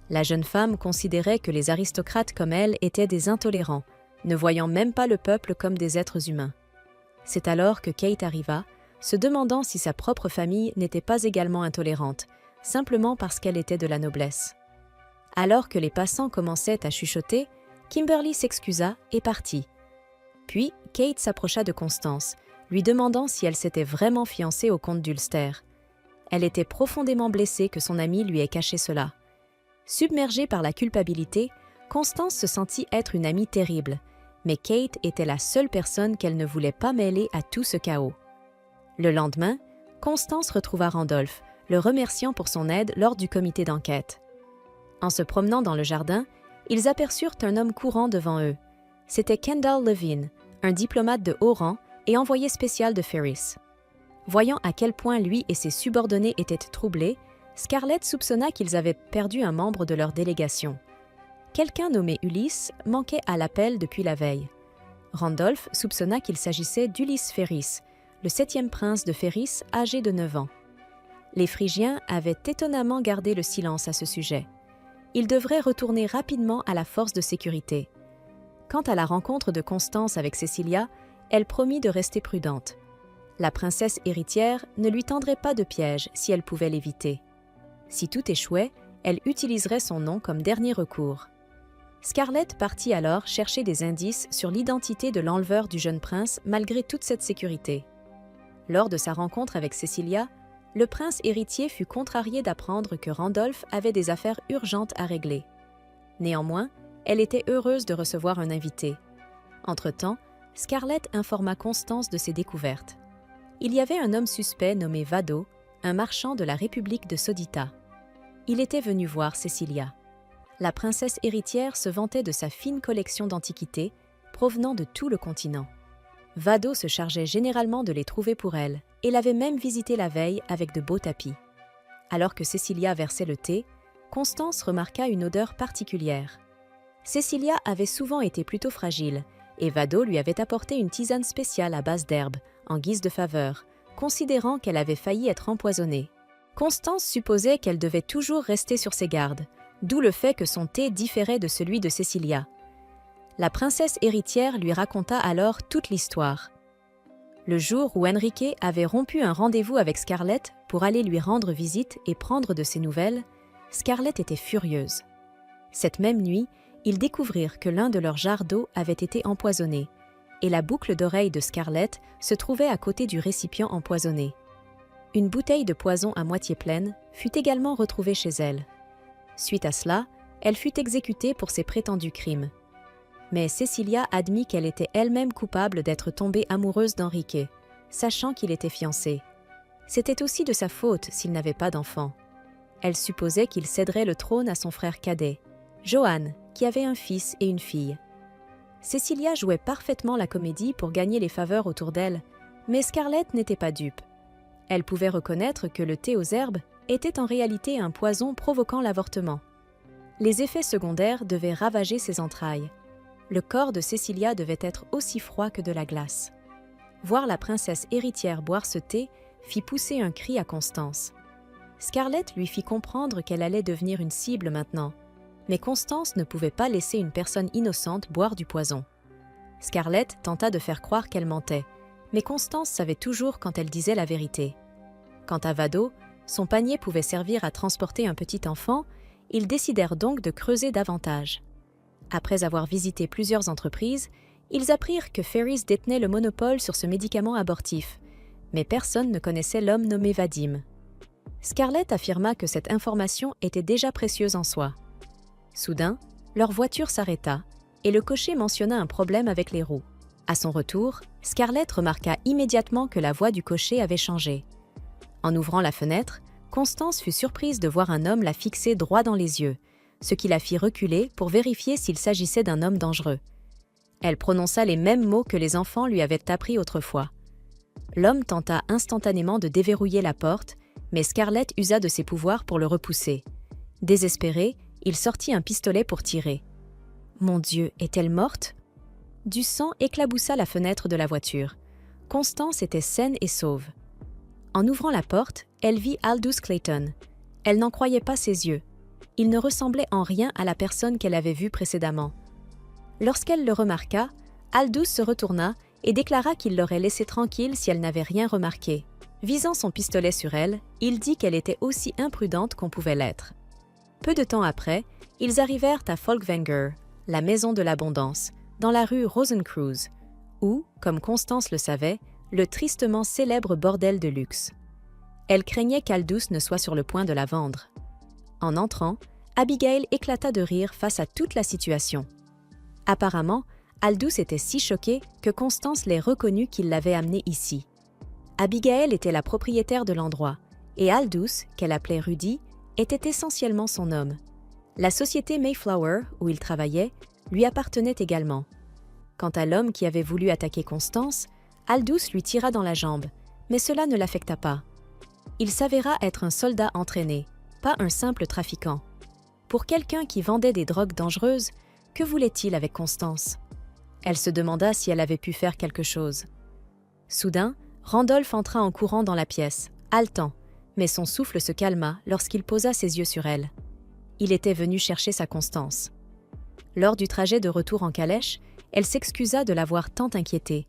La jeune femme considérait que les aristocrates comme elle étaient des intolérants, ne voyant même pas le peuple comme des êtres humains. C'est alors que Kate arriva, se demandant si sa propre famille n'était pas également intolérante, simplement parce qu'elle était de la noblesse. Alors que les passants commençaient à chuchoter, Kimberly s'excusa et partit. Puis, Kate s'approcha de Constance, lui demandant si elle s'était vraiment fiancée au comte d'Ulster. Elle était profondément blessée que son amie lui ait caché cela. Submergée par la culpabilité, Constance se sentit être une amie terrible, mais Kate était la seule personne qu'elle ne voulait pas mêler à tout ce chaos. Le lendemain, Constance retrouva Randolph, le remerciant pour son aide lors du comité d'enquête. En se promenant dans le jardin, ils aperçurent un homme courant devant eux. C'était Kendall Levine, un diplomate de haut rang et envoyé spécial de Ferris. Voyant à quel point lui et ses subordonnés étaient troublés, Scarlett soupçonna qu'ils avaient perdu un membre de leur délégation. Quelqu'un nommé Ulysse manquait à l'appel depuis la veille. Randolph soupçonna qu'il s'agissait d'Ulysse Ferris, le 7e prince de Ferris, âgé de 9 ans. Les Phrygiens avaient étonnamment gardé le silence à ce sujet. Ils devraient retourner rapidement à la force de sécurité. Quant à la rencontre de Constance avec Cecilia, elle promit de rester prudente. La princesse héritière ne lui tendrait pas de piège si elle pouvait l'éviter. Si tout échouait, elle utiliserait son nom comme dernier recours. Scarlett partit alors chercher des indices sur l'identité de l'enleveur du jeune prince malgré toute cette sécurité. Lors de sa rencontre avec Cecilia, le prince héritier fut contrarié d'apprendre que Randolph avait des affaires urgentes à régler. Néanmoins, elle était heureuse de recevoir un invité. Entre-temps, Scarlett informa Constance de ses découvertes. Il y avait un homme suspect nommé Vado, un marchand de la République de Sodita. Il était venu voir Cecilia. La princesse héritière se vantait de sa fine collection d'antiquités provenant de tout le continent. Vado se chargeait généralement de les trouver pour elle et l'avait même visité la veille avec de beaux tapis. Alors que Cecilia versait le thé, Constance remarqua une odeur particulière. Cecilia avait souvent été plutôt fragile et Vado lui avait apporté une tisane spéciale à base d'herbes, en guise de faveur, considérant qu'elle avait failli être empoisonnée. Constance supposait qu'elle devait toujours rester sur ses gardes, d'où le fait que son thé différait de celui de Cecilia. La princesse héritière lui raconta alors toute l'histoire. Le jour où Enrique avait rompu un rendez-vous avec Scarlett pour aller lui rendre visite et prendre de ses nouvelles, Scarlett était furieuse. Cette même nuit, ils découvrirent que l'un de leurs jarres d'eau avait été empoisonné, et la boucle d'oreille de Scarlett se trouvait à côté du récipient empoisonné. Une bouteille de poison à moitié pleine fut également retrouvée chez elle. Suite à cela, elle fut exécutée pour ses prétendus crimes. Mais Cecilia admit qu'elle était elle-même coupable d'être tombée amoureuse d'Enrique, sachant qu'il était fiancé. C'était aussi de sa faute s'il n'avait pas d'enfant. Elle supposait qu'il céderait le trône à son frère cadet, Johan, qui avait un fils et une fille. Cecilia jouait parfaitement la comédie pour gagner les faveurs autour d'elle, mais Scarlett n'était pas dupe. Elle pouvait reconnaître que le thé aux herbes était en réalité un poison provoquant l'avortement. Les effets secondaires devaient ravager ses entrailles. Le corps de Cecilia devait être aussi froid que de la glace. Voir la princesse héritière boire ce thé fit pousser un cri à Constance. Scarlett lui fit comprendre qu'elle allait devenir une cible maintenant, mais Constance ne pouvait pas laisser une personne innocente boire du poison. Scarlett tenta de faire croire qu'elle mentait, mais Constance savait toujours quand elle disait la vérité. Quant à Vado, son panier pouvait servir à transporter un petit enfant, ils décidèrent donc de creuser davantage. Après avoir visité plusieurs entreprises, ils apprirent que Ferris détenait le monopole sur ce médicament abortif, mais personne ne connaissait l'homme nommé Vadim. Scarlett affirma que cette information était déjà précieuse en soi. Soudain, leur voiture s'arrêta et le cocher mentionna un problème avec les roues. À son retour, Scarlett remarqua immédiatement que la voix du cocher avait changé. En ouvrant la fenêtre, Constance fut surprise de voir un homme la fixer droit dans les yeux, ce qui la fit reculer pour vérifier s'il s'agissait d'un homme dangereux. Elle prononça les mêmes mots que les enfants lui avaient appris autrefois. L'homme tenta instantanément de déverrouiller la porte, mais Scarlett usa de ses pouvoirs pour le repousser. Désespéré, il sortit un pistolet pour tirer. Mon Dieu, est-elle morte? Du sang éclaboussa la fenêtre de la voiture. Constance était saine et sauve. En ouvrant la porte, elle vit Aldous Clayton. Elle n'en croyait pas ses yeux. Il ne ressemblait en rien à la personne qu'elle avait vue précédemment. Lorsqu'elle le remarqua, Aldous se retourna et déclara qu'il l'aurait laissée tranquille si elle n'avait rien remarqué. Visant son pistolet sur elle, il dit qu'elle était aussi imprudente qu'on pouvait l'être. Peu de temps après, ils arrivèrent à Folkvanger, la maison de l'abondance, dans la rue Rosencreuz, où, comme Constance le savait, le tristement célèbre bordel de luxe. Elle craignait qu'Aldous ne soit sur le point de la vendre. En entrant, Abigail éclata de rire face à toute la situation. Apparemment, Aldous était si choqué que Constance les reconnut qu'il l'avait amenée ici. Abigail était la propriétaire de l'endroit, et Aldous, qu'elle appelait Rudy, était essentiellement son homme. La société Mayflower, où il travaillait, lui appartenait également. Quant à l'homme qui avait voulu attaquer Constance, Aldous lui tira dans la jambe, mais cela ne l'affecta pas. Il s'avéra être un soldat entraîné, pas un simple trafiquant. Pour quelqu'un qui vendait des drogues dangereuses, que voulait-il avec Constance? Elle se demanda si elle avait pu faire quelque chose. Soudain, Randolph entra en courant dans la pièce, haletant, mais son souffle se calma lorsqu'il posa ses yeux sur elle. Il était venu chercher sa Constance. Lors du trajet de retour en calèche, elle s'excusa de l'avoir tant inquiétée,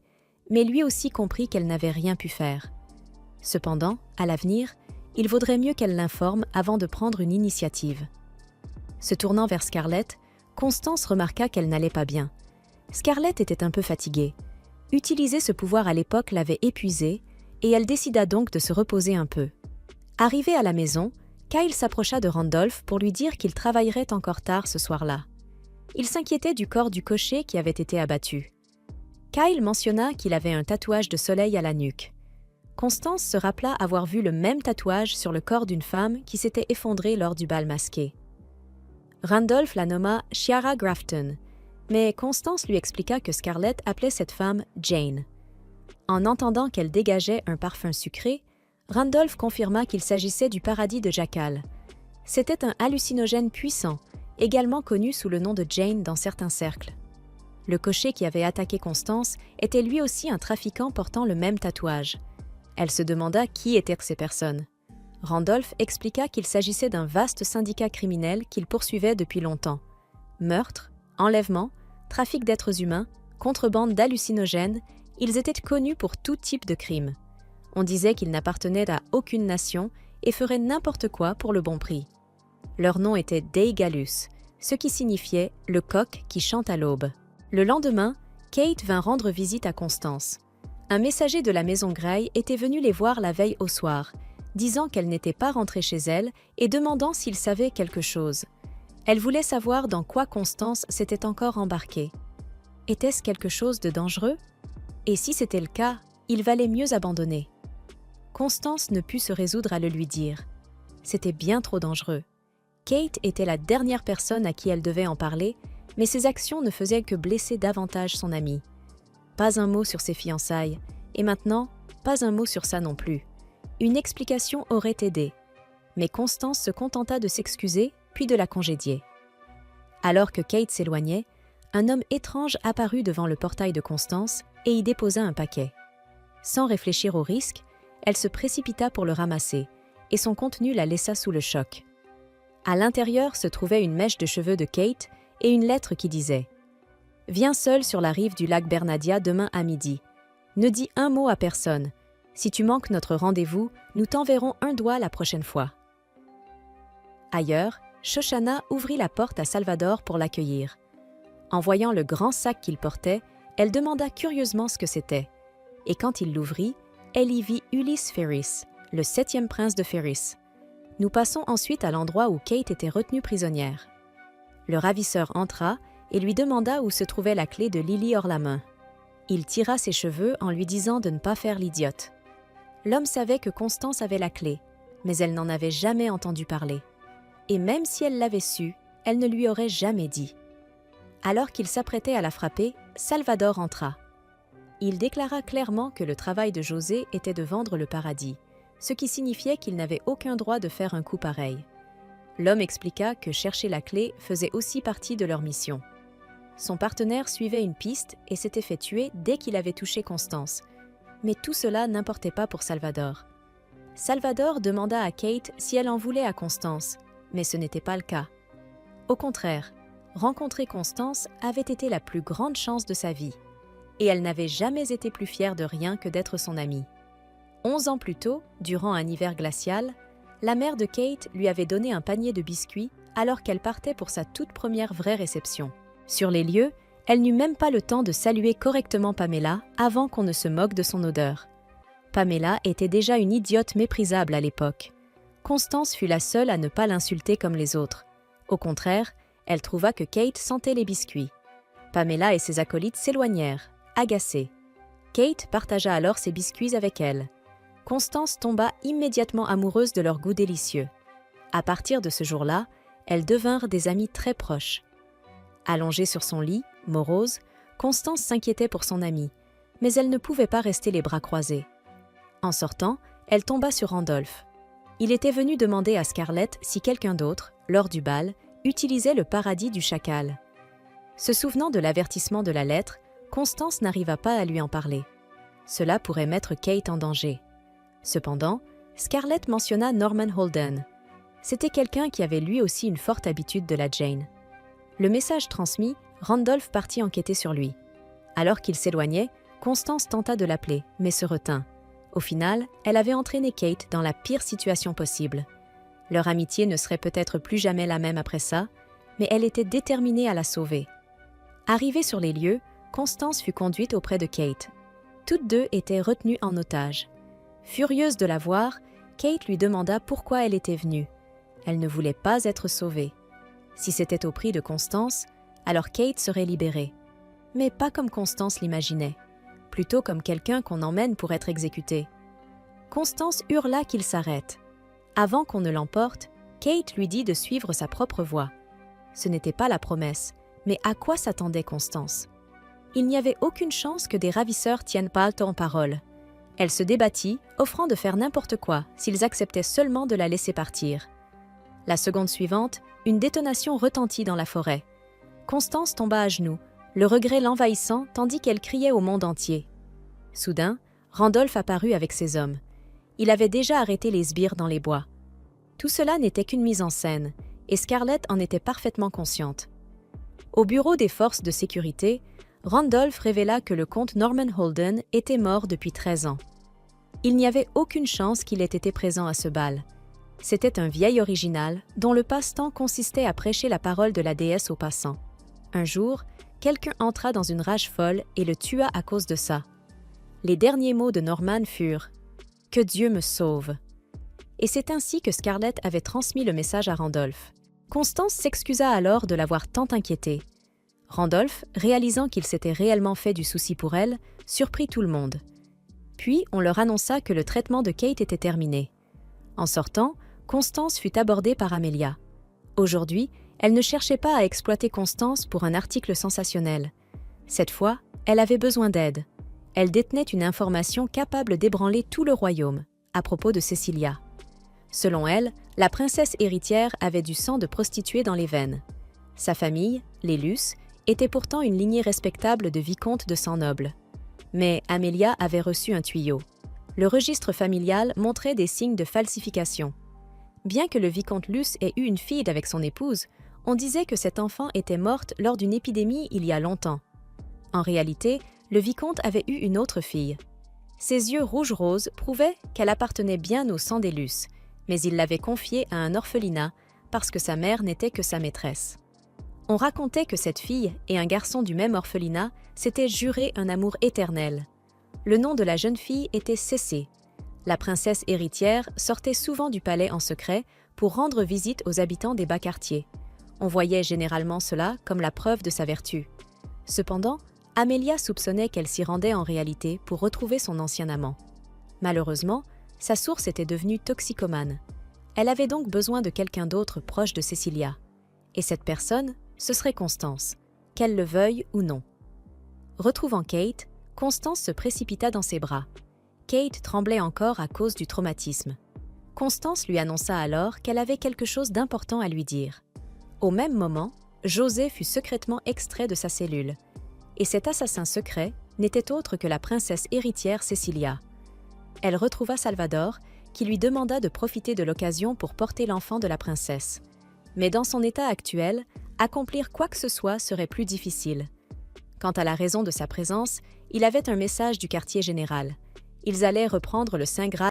mais lui aussi comprit qu'elle n'avait rien pu faire. Cependant, à l'avenir, il vaudrait mieux qu'elle l'informe avant de prendre une initiative. Se tournant vers Scarlett, Constance remarqua qu'elle n'allait pas bien. Scarlett était un peu fatiguée. Utiliser ce pouvoir à l'époque l'avait épuisée, et elle décida donc de se reposer un peu. Arrivé à la maison, Kyle s'approcha de Randolph pour lui dire qu'il travaillerait encore tard ce soir-là. Il s'inquiétait du corps du cocher qui avait été abattu. Kyle mentionna qu'il avait un tatouage de soleil à la nuque. Constance se rappela avoir vu le même tatouage sur le corps d'une femme qui s'était effondrée lors du bal masqué. Randolph la nomma Chiara Grafton, mais Constance lui expliqua que Scarlett appelait cette femme Jane. En entendant qu'elle dégageait un parfum sucré, Randolph confirma qu'il s'agissait du paradis de Jackal. C'était un hallucinogène puissant, également connu sous le nom de Jane dans certains cercles. Le cocher qui avait attaqué Constance était lui aussi un trafiquant portant le même tatouage. Elle se demanda qui étaient ces personnes. Randolph expliqua qu'il s'agissait d'un vaste syndicat criminel qu'il poursuivait depuis longtemps. Meurtre, enlèvement, trafic d'êtres humains, contrebande d'hallucinogènes, ils étaient connus pour tout type de crimes. On disait qu'ils n'appartenaient à aucune nation et feraient n'importe quoi pour le bon prix. Leur nom était Dei Gallus, ce qui signifiait « le coq qui chante à l'aube ». Le lendemain, Kate vint rendre visite à Constance. Un messager de la maison Gray était venu les voir la veille au soir, disant qu'elle n'était pas rentrée chez elle et demandant s'il savait quelque chose. Elle voulait savoir dans quoi Constance s'était encore embarquée. Était-ce quelque chose de dangereux? Et si c'était le cas, il valait mieux abandonner. Constance ne put se résoudre à le lui dire. C'était bien trop dangereux. Kate était la dernière personne à qui elle devait en parler, mais ses actions ne faisaient que blesser davantage son amie. Pas un mot sur ses fiançailles, et maintenant, pas un mot sur ça non plus. Une explication aurait aidé. Mais Constance se contenta de s'excuser, puis de la congédier. Alors que Kate s'éloignait, un homme étrange apparut devant le portail de Constance et y déposa un paquet. Sans réfléchir au risque, elle se précipita pour le ramasser, et son contenu la laissa sous le choc. À l'intérieur se trouvait une mèche de cheveux de Kate et une lettre qui disait « Viens seul sur la rive du lac Bernadia demain à midi. Ne dis un mot à personne. Si tu manques notre rendez-vous, nous t'enverrons un doigt la prochaine fois. » Ailleurs, Shoshana ouvrit la porte à Salvador pour l'accueillir. En voyant le grand sac qu'il portait, elle demanda curieusement ce que c'était. Et quand il l'ouvrit, elle y vit Ulysse Ferris, le 7e prince de Ferris. Nous passons ensuite à l'endroit où Kate était retenue prisonnière. Le ravisseur entra et lui demanda où se trouvait la clé de Lily Orlamin. Il tira ses cheveux en lui disant de ne pas faire l'idiote. L'homme savait que Constance avait la clé, mais elle n'en avait jamais entendu parler. Et même si elle l'avait su, elle ne lui aurait jamais dit. Alors qu'il s'apprêtait à la frapper, Salvador entra. Il déclara clairement que le travail de José était de vendre le paradis, ce qui signifiait qu'il n'avait aucun droit de faire un coup pareil. L'homme expliqua que chercher la clé faisait aussi partie de leur mission. Son partenaire suivait une piste et s'était fait tuer dès qu'il avait touché Constance. Mais tout cela n'importait pas pour Salvador. Salvador demanda à Kate si elle en voulait à Constance, mais ce n'était pas le cas. Au contraire, rencontrer Constance avait été la plus grande chance de sa vie, et elle n'avait jamais été plus fière de rien que d'être son amie. 11 ans plus tôt, durant un hiver glacial, la mère de Kate lui avait donné un panier de biscuits alors qu'elle partait pour sa toute première vraie réception. Sur les lieux, elle n'eut même pas le temps de saluer correctement Pamela avant qu'on ne se moque de son odeur. Pamela était déjà une idiote méprisable à l'époque. Constance fut la seule à ne pas l'insulter comme les autres. Au contraire, elle trouva que Kate sentait les biscuits. Pamela et ses acolytes s'éloignèrent, agacés. Kate partagea alors ses biscuits avec elle. Constance tomba immédiatement amoureuse de leur goût délicieux. À partir de ce jour-là, elles devinrent des amies très proches. Allongée sur son lit, morose, Constance s'inquiétait pour son amie, mais elle ne pouvait pas rester les bras croisés. En sortant, elle tomba sur Randolph. Il était venu demander à Scarlett si quelqu'un d'autre, lors du bal, utilisait le paradis du chacal. Se souvenant de l'avertissement de la lettre, Constance n'arriva pas à lui en parler. Cela pourrait mettre Kate en danger. Cependant, Scarlett mentionna Norman Holden. C'était quelqu'un qui avait lui aussi une forte habitude de la Jane. Le message transmis, Randolph partit enquêter sur lui. Alors qu'il s'éloignait, Constance tenta de l'appeler, mais se retint. Au final, elle avait entraîné Kate dans la pire situation possible. Leur amitié ne serait peut-être plus jamais la même après ça, mais elle était déterminée à la sauver. Arrivée sur les lieux, Constance fut conduite auprès de Kate. Toutes deux étaient retenues en otage. Furieuse de la voir, Kate lui demanda pourquoi elle était venue. Elle ne voulait pas être sauvée. Si c'était au prix de Constance, alors Kate serait libérée. Mais pas comme Constance l'imaginait, plutôt comme quelqu'un qu'on emmène pour être exécuté. Constance hurla qu'il s'arrête. Avant qu'on ne l'emporte, Kate lui dit de suivre sa propre voie. Ce n'était pas la promesse, mais à quoi s'attendait Constance? Il n'y avait aucune chance que des ravisseurs tiennent pas en parole. Elle se débattit, offrant de faire n'importe quoi s'ils acceptaient seulement de la laisser partir. La seconde suivante, une détonation retentit dans la forêt. Constance tomba à genoux, le regret l'envahissant tandis qu'elle criait au monde entier. Soudain, Randolph apparut avec ses hommes. Il avait déjà arrêté les sbires dans les bois. Tout cela n'était qu'une mise en scène, et Scarlett en était parfaitement consciente. Au bureau des forces de sécurité, Randolph révéla que le comte Norman Holden était mort depuis 13 ans. Il n'y avait aucune chance qu'il ait été présent à ce bal. C'était un vieil original dont le passe-temps consistait à prêcher la parole de la déesse aux passants. Un jour, quelqu'un entra dans une rage folle et le tua à cause de ça. Les derniers mots de Norman furent « Que Dieu me sauve ». Et c'est ainsi que Scarlett avait transmis le message à Randolph. Constance s'excusa alors de l'avoir tant inquiétée. Randolph, réalisant qu'il s'était réellement fait du souci pour elle, surprit tout le monde. Puis on leur annonça que le traitement de Kate était terminé. En sortant, Constance fut abordée par Amelia. Aujourd'hui, elle ne cherchait pas à exploiter Constance pour un article sensationnel. Cette fois, elle avait besoin d'aide. Elle détenait une information capable d'ébranler tout le royaume, à propos de Cecilia. Selon elle, la princesse héritière avait du sang de prostituée dans les veines. Sa famille, les Luce, était pourtant une lignée respectable de vicomtes de sang noble. Mais Amelia avait reçu un tuyau. Le registre familial montrait des signes de falsification. Bien que le vicomte Luce ait eu une fille avec son épouse, on disait que cette enfant était morte lors d'une épidémie il y a longtemps. En réalité, le vicomte avait eu une autre fille. Ses yeux rouge-rose prouvaient qu'elle appartenait bien au sang des Luce, mais il l'avait confiée à un orphelinat parce que sa mère n'était que sa maîtresse. On racontait que cette fille et un garçon du même orphelinat s'étaient juré un amour éternel. Le nom de la jeune fille était Cécée. La princesse héritière sortait souvent du palais en secret pour rendre visite aux habitants des bas quartiers. On voyait généralement cela comme la preuve de sa vertu. Cependant, Amélia soupçonnait qu'elle s'y rendait en réalité pour retrouver son ancien amant. Malheureusement, sa source était devenue toxicomane. Elle avait donc besoin de quelqu'un d'autre proche de Cecilia. Et cette personne, ce serait Constance, qu'elle le veuille ou non. Retrouvant Kate, Constance se précipita dans ses bras. Kate tremblait encore à cause du traumatisme. Constance lui annonça alors qu'elle avait quelque chose d'important à lui dire. Au même moment, José fut secrètement extrait de sa cellule. Et cet assassin secret n'était autre que la princesse héritière Cecilia. Elle retrouva Salvador, qui lui demanda de profiter de l'occasion pour porter l'enfant de la princesse. Mais dans son état actuel, accomplir quoi que ce soit serait plus difficile. Quant à la raison de sa présence, il avait un message du quartier général. Ils allaient reprendre le Saint Graal